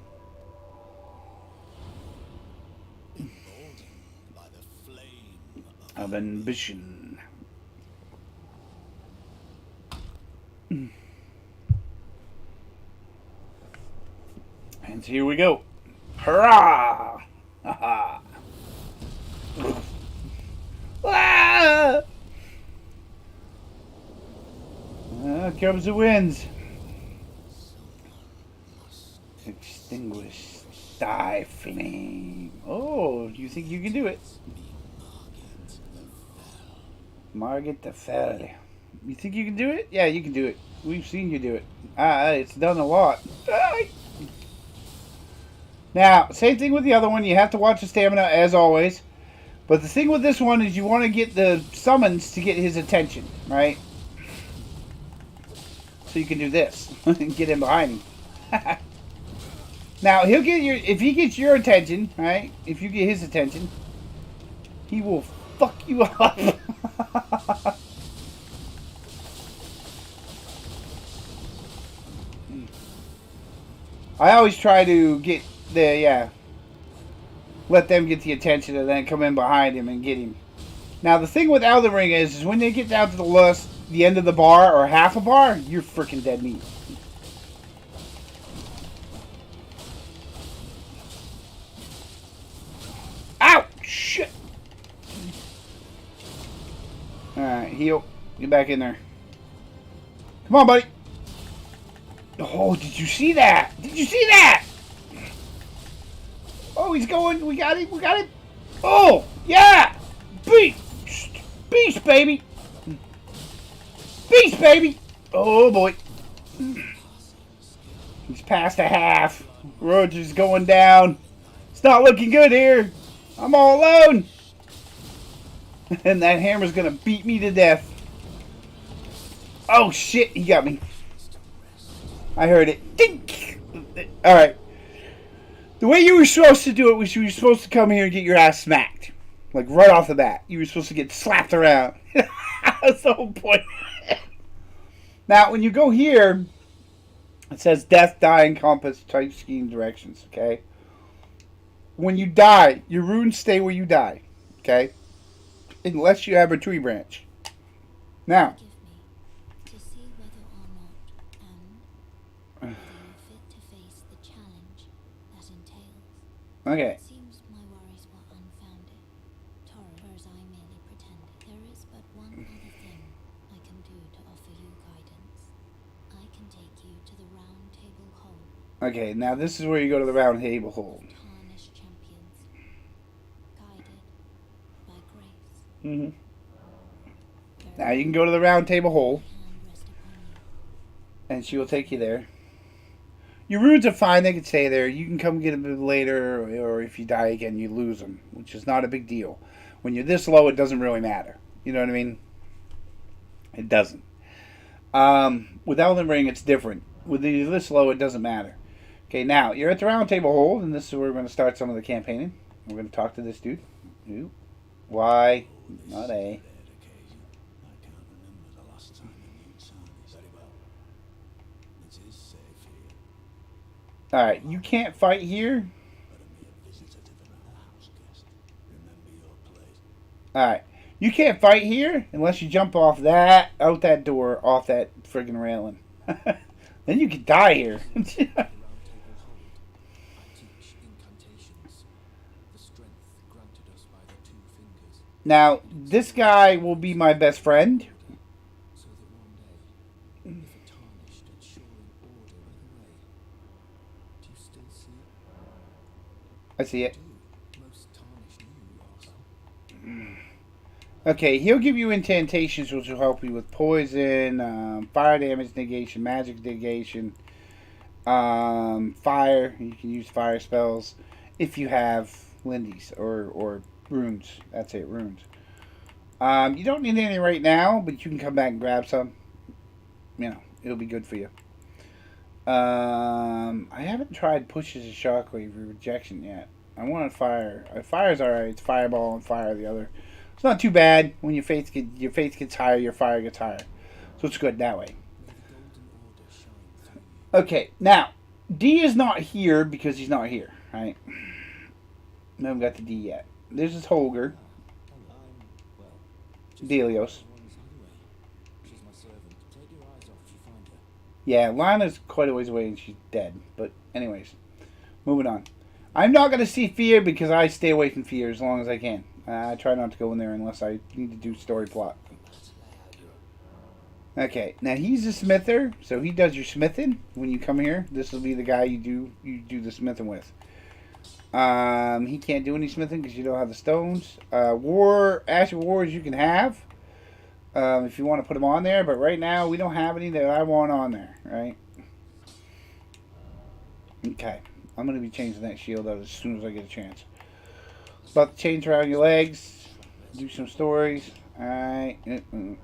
By the flame Of ambition. And here we go. Hurrah! Ha ah! Here comes the winds. Extinguish Die flame. Oh, you think you can do it? Margit the Fell. You think you can do it? Yeah, you can do it. We've seen you do it. It's done a lot. Now, same thing with the other one. You have to watch the stamina as always. But the thing with this one is you want to get the summons to get his attention, right? So you can do this and get him behind him. Now, he'll get your... If he gets your attention, right? If you get his attention, he will fuck you up. I always try to get the... let them get the attention and then come in behind him and get him. Now, the thing with Elden Ring is when they get down to the end of the bar or half a bar, you're freaking dead meat. Ow! Shit! Alright, heal. Get back in there. Come on, buddy. Oh, did you see that? Did you see that? Oh, he's going. We got him. We got him. Oh, yeah. Beast. Beast, baby. Beast, baby. Oh, boy. He's past a half. Roger's going down. It's not looking good here. I'm all alone. And that hammer's going to beat me to death. Oh, shit. He got me. I heard it. Dink. All right. The way you were supposed to do it was you were supposed to come here and get your ass smacked. Like, right off the bat. You were supposed to get slapped around. That's the whole point. Now, when you go here, it says death, die, encompass, type, scheme, directions, okay? When you die, your runes stay where you die, okay? Unless you have a tree branch. Now. Give me to see whether or not whether you're fit to face the challenge that entails. Okay. It seems my worries were unfounded. Torrors I merely pretended. There is but one other thing I can do to offer you guidance. I can take you to the round table hole. Okay, now this is where you go to the round table hole. Tarnished champions, guided by grace. Mm-hmm. Now you can go to the round table hole, Hand rest upon you. and she will take you there. Your runes are fine; they can stay there. You can come get them later, or if you die again, you lose them, which is not a big deal. When you're this low, it doesn't really matter. You know what I mean? It doesn't. With Elden Ring, it's different. With you're this low, it doesn't matter. Okay, now you're at the round table hole, and this is where we're going to start some of the campaigning. We're going to talk to this dude. Who? Y, not A. I can't remember the last time I knew Sarnis. Very well. It is safe here, Alright, you can't fight here. but a mere visitor to the house guest. Remember your place. Alright, you can't fight here unless you jump off that, out that door, off that friggin' railing. Then you could die here. The round table hold. I teach incantations. The strength granted us by the two fingers. Now, this guy will be my best friend. So that one day, if a tarnished and shoring order in a way, do you still see it? I see it. Do most tarnished you also? Okay, he'll give you incantations which will help you with poison, fire damage negation, magic negation, fire. You can use fire spells if you have Lindy's or runes. That's it, runes. You don't need any right now, but you can come back and grab some. You know, it'll be good for you. I haven't tried pushes of shockwave or rejection yet. I want fire. Fire's alright. It's fireball and fire the other. It's not too bad. When your faith gets higher, your fire gets higher. So it's good that way. May the golden order shine through you. Okay, now, D is not here because he's not here, right? We haven't got the D yet. There's this Holger, Well, just Delios. ones anyway. She's my servant. Take your eyes off if you find her. Yeah, Lana's quite a ways away and she's dead. But anyways, moving on. I'm not going to see Fear because I stay away from Fear as long as I can. I try not to go in there unless I need to do story plot. Okay, now he's a smither, so he does your smithing when you come here. This will be the guy you do the smithing with. He can't do any smithing because you don't have the stones. Ash of Wars you can have if you want to put them on there, but right now we don't have any that I want on there, right? Okay, I'm going to be changing that shield out as soon as I get a chance. About to change around your legs, do some stories. Alright,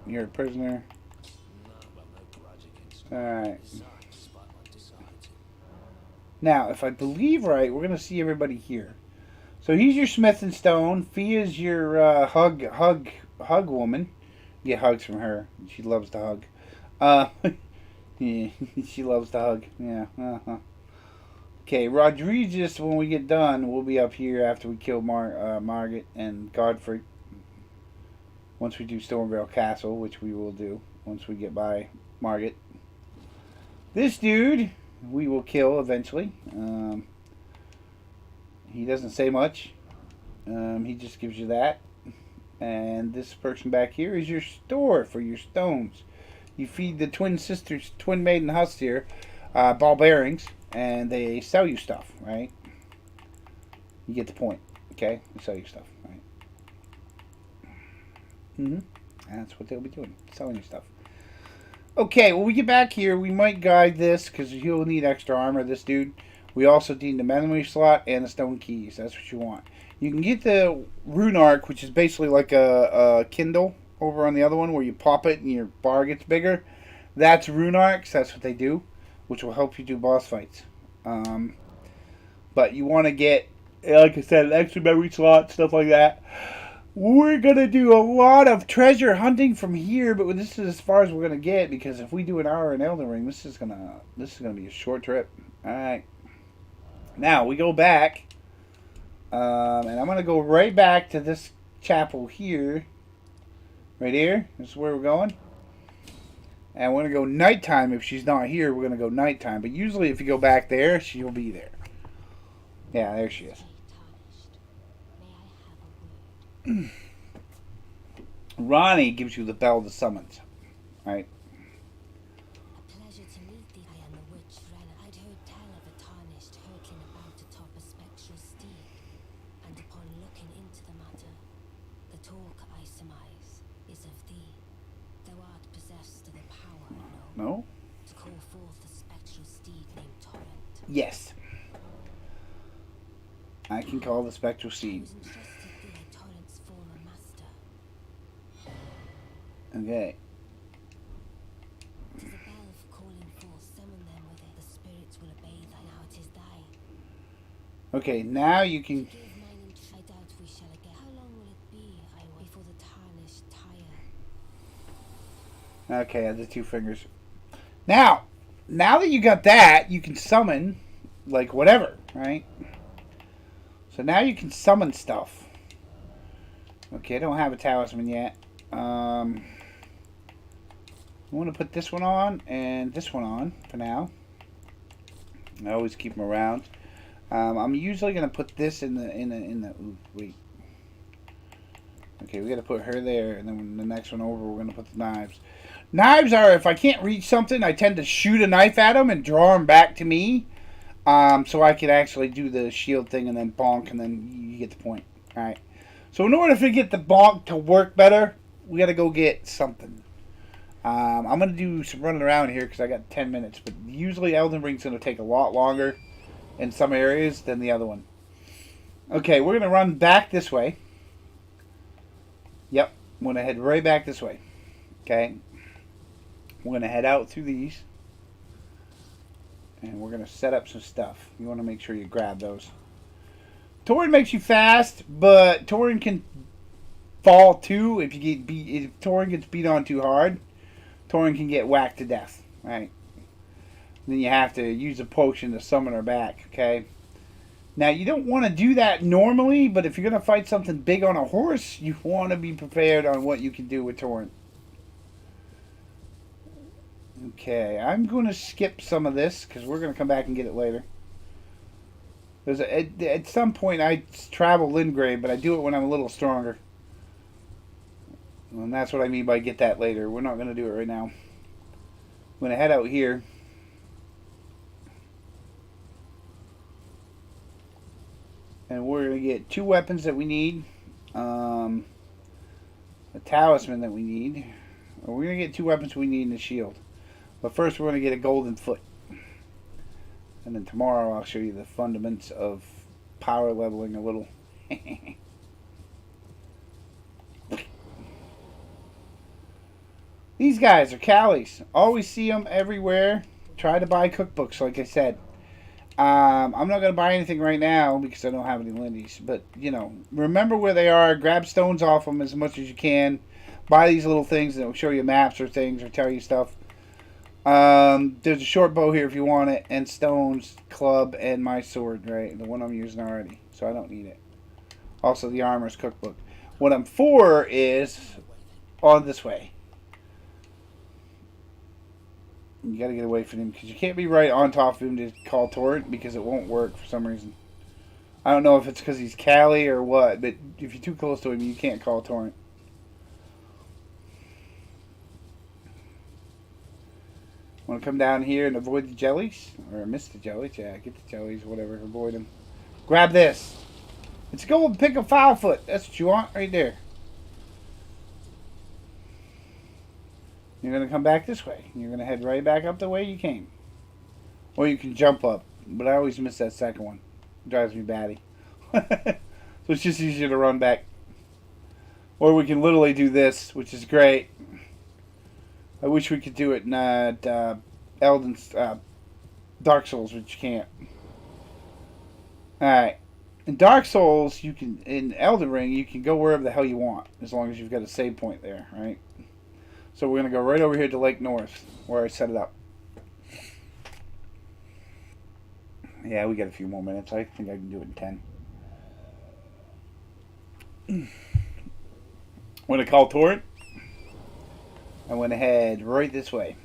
you're a prisoner. Alright. Now, if I believe right, we're going to see everybody here. So he's your smith and stone. Fia's your hug woman. You get hugs from her. She loves to hug. Yeah, she loves to hug. Yeah. Okay, Rodriguez, when we get done, we'll be up here after we kill Margaret and Godfrey. Once we do Stormvale Castle, which we will do once we get by Margaret. This dude we will kill eventually. He doesn't say much. He just gives you that. And this person back here is your store for your stones. You feed the twin sisters, twin maiden husk here, ball bearings, and they sell you stuff, right? You get the point, okay? They sell you stuff, right? That's what they'll be doing, selling you stuff. Okay, when we get back here, we might guide this, because he'll need extra armor, this dude. We also need the memory slot and the stone keys. That's what you want. You can get the rune arc, which is basically like a Kindle over on the other one, where you pop it and your bar gets bigger. That's rune arcs. That's what they do, which will help you do boss fights. But you want to get, like I said, an extra memory slot, stuff like that. We're going to do a lot of treasure hunting from here, but this is as far as we're going to get, because if we do an hour in Elden Ring, this is going to be a short trip. Alright. Now, we go back, and I'm going to go right back to this chapel here. Right here. This is where we're going. And we're going to go nighttime. If she's not here, we're going to go nighttime. But usually if you go back there, she'll be there. Yeah, there she is. Ronnie gives you the bell to summons. Right? A pleasure to meet thee. I am the witch Renna. I'd heard tell of a tarnished hurtling about atop a spectral steed, and upon looking into the matter, the talk I surmise is of thee. Thou art possessed of the power, No? to call forth a spectral steed named Torrent. Yes. I can call the spectral I seed. was entrusted thee by Torrent's former master. Okay. Tis a bell for calling forth, summon them with it. The spirits will obey thy. Now it is thy. Okay, now you can... Give mine I doubt we shall again. How long will it be, I wait, before the tarnished tire? Okay, I have the two fingers. Now that you got that, you can summon, like, whatever, right? So now you can summon stuff. Okay, I don't have a talisman yet. I want to put this one on and this one on for now. I always keep them around. I'm usually going to put this in the ooh, wait. Okay, we got to put her there, and then the next one over, we're going to put the knives. Knives are, if I can't reach something, I tend to shoot a knife at them and draw them back to me. So I can actually do the shield thing and then bonk, and then you get the point. Alright. So in order to get the bonk to work better, we got to go get something. I'm going to do some running around here because I got 10 minutes. But usually Elden Ring's going to take a lot longer in some areas than the other one. Okay, we're going to run back this way. Yep, I'm going to head right back this way. Okay. We're going to head out through these. And we're going to set up some stuff. You want to make sure you grab those. Torin makes you fast, but Torin can fall too if you get beat. If Torin gets beat on too hard, Torin can get whacked to death. Right? Then you have to use a potion to summon her back. Okay. Now you don't want to do that normally, but if you're going to fight something big on a horse, you want to be prepared on what you can do with Torin. Okay, I'm going to skip some of this because we're going to come back and get it later. At some point I travel Lingrave, but I do it when I'm a little stronger. And that's what I mean by get that later. We're not going to do it right now. I'm going to head out here. And we're going to get 2 weapons that we need. A talisman that we need. We're going to get 2 weapons we need in the shield. But first we're going to get a golden foot. And then tomorrow I'll show you the fundamentals of power leveling a little. These guys are Callies. Always see them everywhere. Try to buy cookbooks, like I said. I'm not going to buy anything right now because I don't have any Lindy's. But, you know, remember where they are. Grab stones off them as much as you can. Buy these little things that will show you maps or things or tell you stuff. There's a short bow here if you want it. And stones, club, and my sword, right? The one I'm using already. So I don't need it. Also, the armor's cookbook. What I'm for is on this way. You gotta get away from him because you can't be right on top of him to call torrent because it won't work for some reason. I don't know if it's because he's Callie or what, but if you're too close to him, you can't call torrent. Want to come down here and avoid the jellies? Or miss the jellies? Yeah, get the jellies, whatever. Avoid them. Grab this. It's a gold pick a file foot. That's what you want right there. You're going to come back this way. You're going to head right back up the way you came. Or you can jump up. But I always miss that second one. It drives me batty. So it's just easier to run back. Or we can literally do this, which is great. I wish we could do it in Elden, Dark Souls, but you can't. Alright. In Dark Souls, you can, in Elden Ring, you can go wherever the hell you want. As long as you've got a save point there, right? So we're going to go right over here to Lake North, where I set it up. Yeah, we got a few more minutes. I think I can do it in 10. When I call torrent, I went ahead right this way.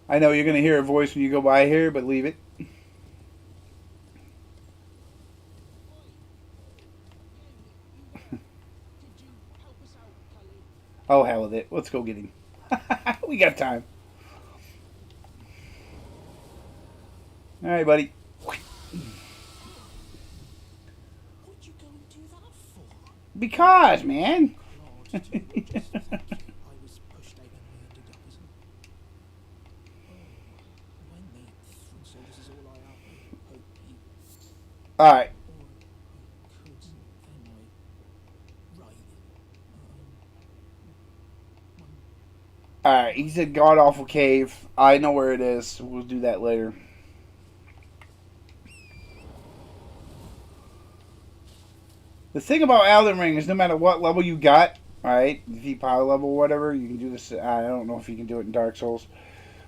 I know you're going to hear a voice when you go by here, but leave it. Oh, hell with it. Let's go get him. We got time. Alright, buddy. What'd you go and do that for? Because, man. I was pushed out and I ended up as when they so this is all I hope you Alright. could then right Alright, he's a god-awful cave. I know where it is. We'll do that later. The thing about Elden Ring is no matter what level you got, alright, if you power level or whatever, you can do this. I don't know if you can do it in Dark Souls.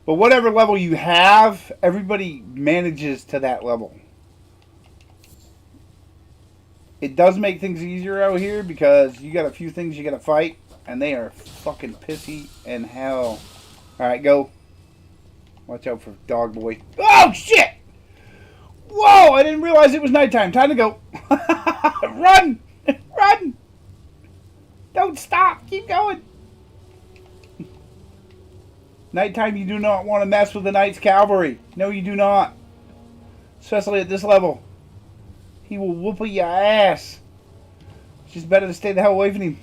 But whatever level you have, everybody manages to that level. It does make things easier out here because you got a few things you got to fight. And they are fucking pissy and hell. Alright, go. Watch out for dog boy. Oh, shit! Whoa, I didn't realize it was nighttime. Time to go. Run! Run! Don't stop. Keep going. Nighttime, you do not want to mess with the Knight's Cavalry. No, you do not. Especially at this level. He will whoop your ass. It's just better to stay the hell away from him.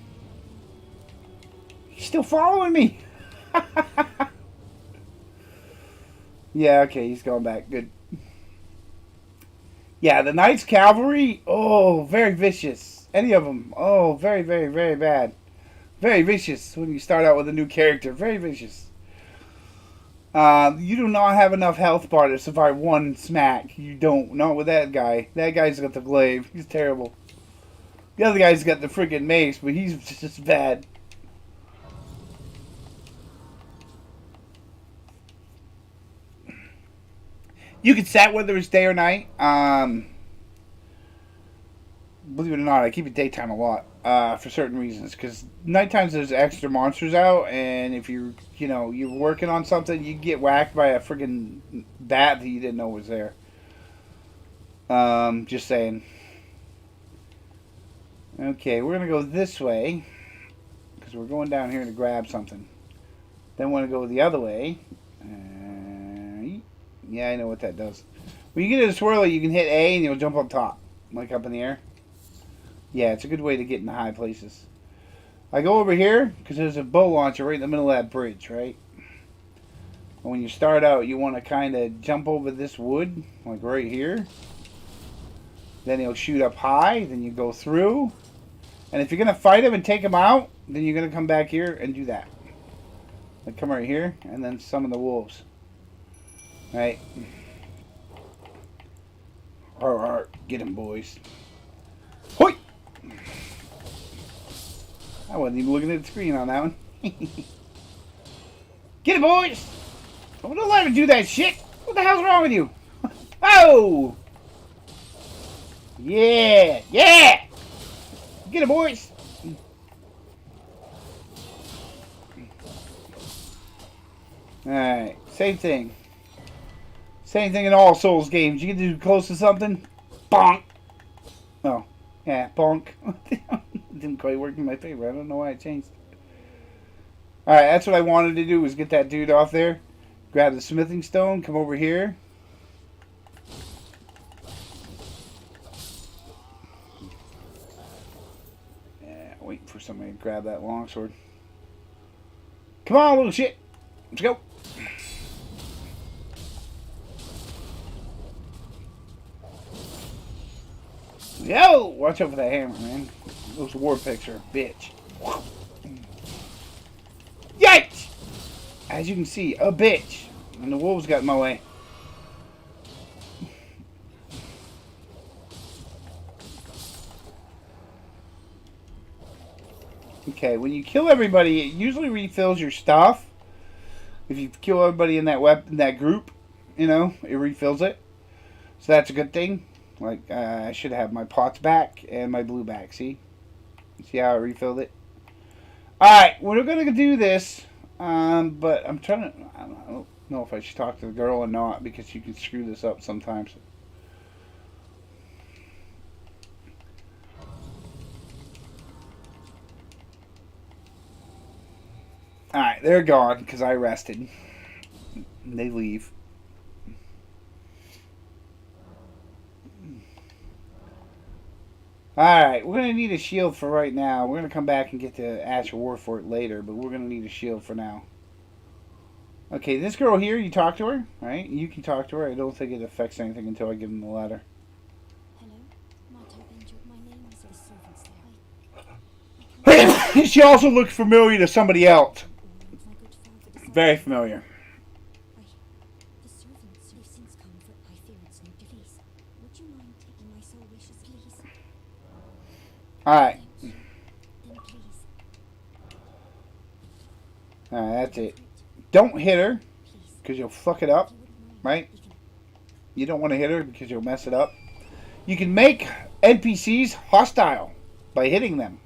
He's still following me. Yeah, okay, he's going back. Good. Yeah, the Knight's Cavalry, oh, very vicious. Any of them, oh, very, very, very bad. Very vicious when you start out with a new character. Very vicious. You do not have enough health bar to survive one smack. You don't. Not with that guy. That guy's got the glaive. He's terrible. The other guy's got the freaking mace, but he's just bad. You can set whether it's day or night. Believe it or not, I keep it daytime a lot for certain reasons. Because nighttimes there's extra monsters out, and if you're working on something, you get whacked by a friggin' bat that you didn't know was there. Just saying. Okay, we're gonna go this way because we're going down here to grab something. Then we're gonna go the other way. Yeah, I know what that does. When you get in a swirly, you can hit A and you'll jump on top, like up in the air. Yeah, it's a good way to get in the high places. I go over here because there's a bow launcher right in the middle of that bridge, right? And when you start out, you want to kind of jump over this wood, like right here. Then he'll shoot up high. Then you go through. And if you're going to fight him and take him out, then you're going to come back here and do that. Like come right here and then summon the wolves. Right? Alright, get him, boys. Hoi! I wasn't even looking at the screen on that one. Get it, boys! Oh, don't let him do that shit! What the hell's wrong with you? Oh! Yeah! Yeah! Get it, boys! Alright, same thing. Same thing in all Souls games. You get too close to something, bonk! Oh, yeah, bonk. Didn't quite work in my favor. I don't know why I changed. Alright, that's what I wanted to do, was get that dude off there. Grab the smithing stone, come over here. Yeah, waiting for somebody to grab that longsword. Come on, little shit! Let's go! Yo! Watch out for that hammer, man. Those war picks are a bitch. Yikes! As you can see, a bitch. And the wolves got in my way. Okay, when you kill everybody, it usually refills your stuff. If you kill everybody in that group, you know, it refills it. So that's a good thing. Like, I should have my pots back and my blue back, see? See how I refilled it? Alright, we're going to do this, but I'm trying to... I don't know if I should talk to the girl or not, because you can screw this up sometimes. Alright, they're gone, because I rested. And they leave. Alright, we're going to need a shield for right now. We're going to come back and get to Ash of War for it later, but we're going to need a shield for now. Okay, this girl here, you talk to her, right? You can talk to her. I don't think it affects anything until I give them the ladder. Hello? Might have injured my name as the servants there. She also looks familiar to somebody else. My good father Very familiar. The servants have since come for I fear it's no delays. Would you mind taking my soul wishes, please? Alright. Then please. Alright, that's it. Don't hit her, Please. because you'll fuck it up, If you wouldn't mind, right? you can You don't want to hit her, because you'll mess it up. You can make NPCs hostile by hitting them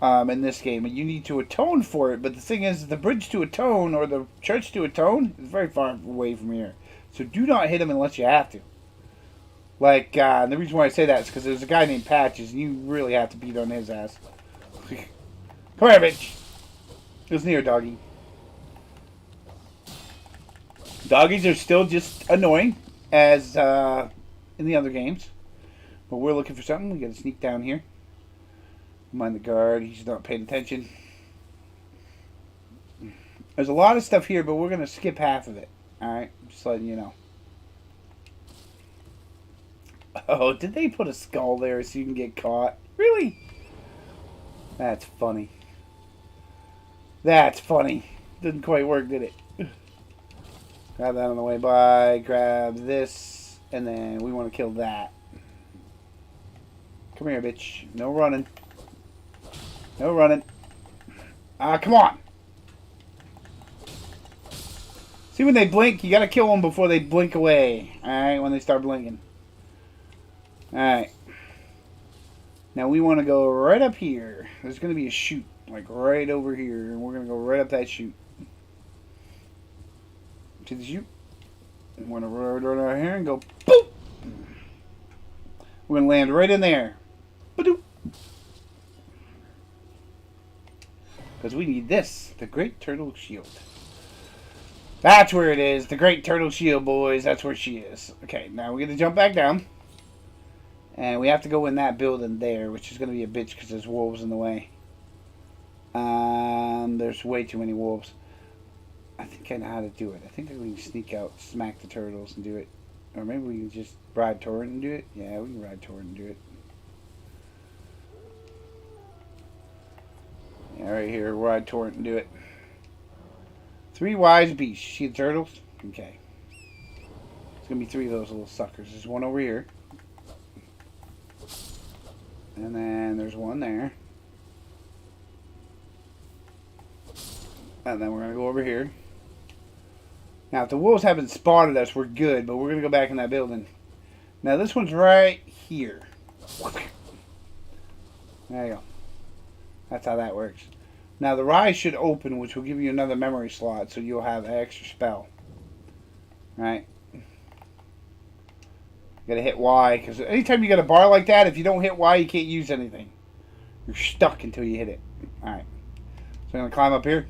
in this game, and you need to atone for it. But the thing is, the bridge to atone, or the church to atone, is very far away from here. So do not hit them unless you have to. Like, and the reason why I say that is because there's a guy named Patches, and you really have to beat on his ass. Come here, bitch! Listen here, doggy. Doggies are still just annoying, as in the other games. But we're looking for something. We gotta sneak down here. Mind the guard, he's not paying attention. There's a lot of stuff here, but we're gonna skip half of it. Alright, just letting you know. Oh, did they put a skull there so you can get caught? Really? That's funny. That's funny. Didn't quite work, did it? Grab that on the way by. Grab this. And then we want to kill that. Come here, bitch. No running. No running. Come on. See, when they blink, you got to kill them before they blink away. Alright, when they start blinking. Alright. Now we want to go right up here. There's going to be a chute. Like right over here. And we're going to go right up that chute. To the chute. And we're going to run right here and go boop. We're going to land right in there. Ba-doop. Because we need this. The Great Turtle Shield. That's where it is. The Great Turtle Shield, boys. That's where she is. Okay, now we're going to jump back down. And we have to go in that building there, which is going to be a bitch because there's wolves in the way. There's way too many wolves. I think I know how to do it. I think we can sneak out, smack the turtles and do it. Or maybe we can just ride Torrent and do it. Yeah, we can ride Torrent and do it. Yeah, right here, ride Torrent and do it. 3 wise beasts. See the turtles? Okay. It's going to be 3 of those little suckers. There's one over here. And then there's one there. And then we're going to go over here. Now, if the wolves haven't spotted us, we're good. But we're going to go back in that building. Now, this one's right here. There you go. That's how that works. Now, the rise should open, which will give you another memory slot. So you'll have an extra spell. Right? You got to hit Y. Because anytime you got a bar like that, if you don't hit Y, you can't use anything. You're stuck until you hit it. Alright. So I'm going to climb up here.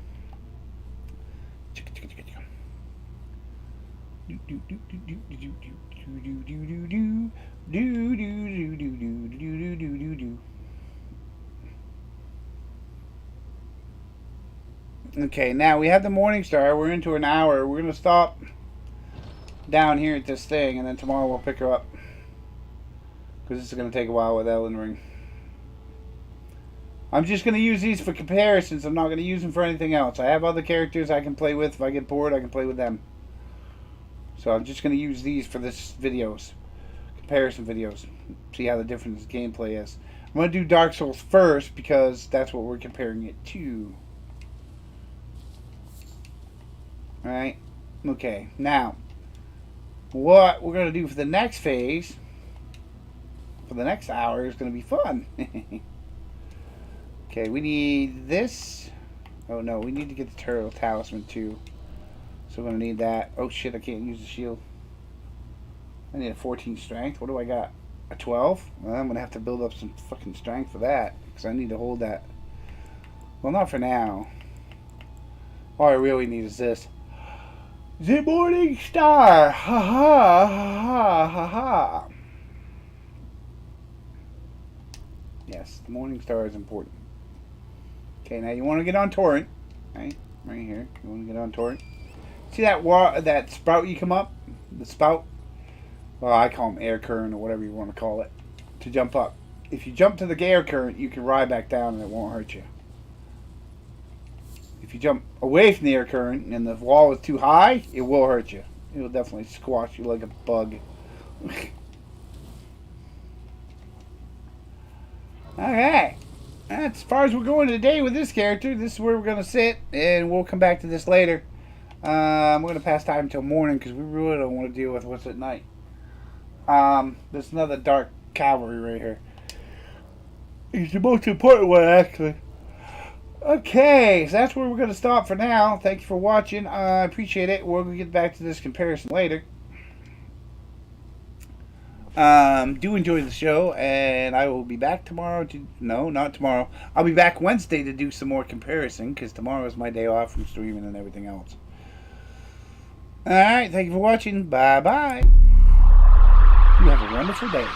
Okay, now we have the Morning Star. We're into an hour. We're going to stop down here at this thing, and then tomorrow we'll pick her up. Because this is going to take a while with Elden Ring. I'm just going to use these for comparisons. I'm not going to use them for anything else. I have other characters I can play with. If I get bored, I can play with them. So I'm just going to use these for this videos. Comparison videos. See how the difference gameplay is. I'm going to do Dark Souls first because that's what we're comparing it to. Alright. Okay. Now, what we're going to do for the next phase, for the next hour, is going to be fun. Okay, we need this. Oh no, we need to get the turtle talisman too. So we're going to need that. Oh shit, I can't use the shield. I need a 14 strength. What do I got? A 12? Well, I'm going to have to build up some fucking strength for that. Because I need to hold that. Well, not for now. All I really need is this. The Morning Star! Ha ha ha ha ha. Yes, the Morning Star is important. Okay, now you want to get on Torrent. Right here. You want to get on Torrent. See that sprout you come up? The spout? Well, I call them air current or whatever you want to call it. To jump up. If you jump to the air current, you can ride back down and it won't hurt you. If you jump away from the air current and the wall is too high, it will hurt you. It will definitely squash you like a bug. Okay. That's as far as we're going today with this character. This is where we're going to sit, and we'll come back to this later. We're going to pass time until morning because we really don't want to deal with what's at night. There's another dark cavalry right here. It's the most important one, actually. Okay, so that's where we're going to stop for now. Thank you for watching. I appreciate it. We'll get back to this comparison later. Do enjoy the show, and I will be back tomorrow to... No, not tomorrow. I'll be back Wednesday to do some more comparison, because tomorrow is my day off from streaming and everything else. Alright, thank you for watching. Bye-bye. You have a wonderful day.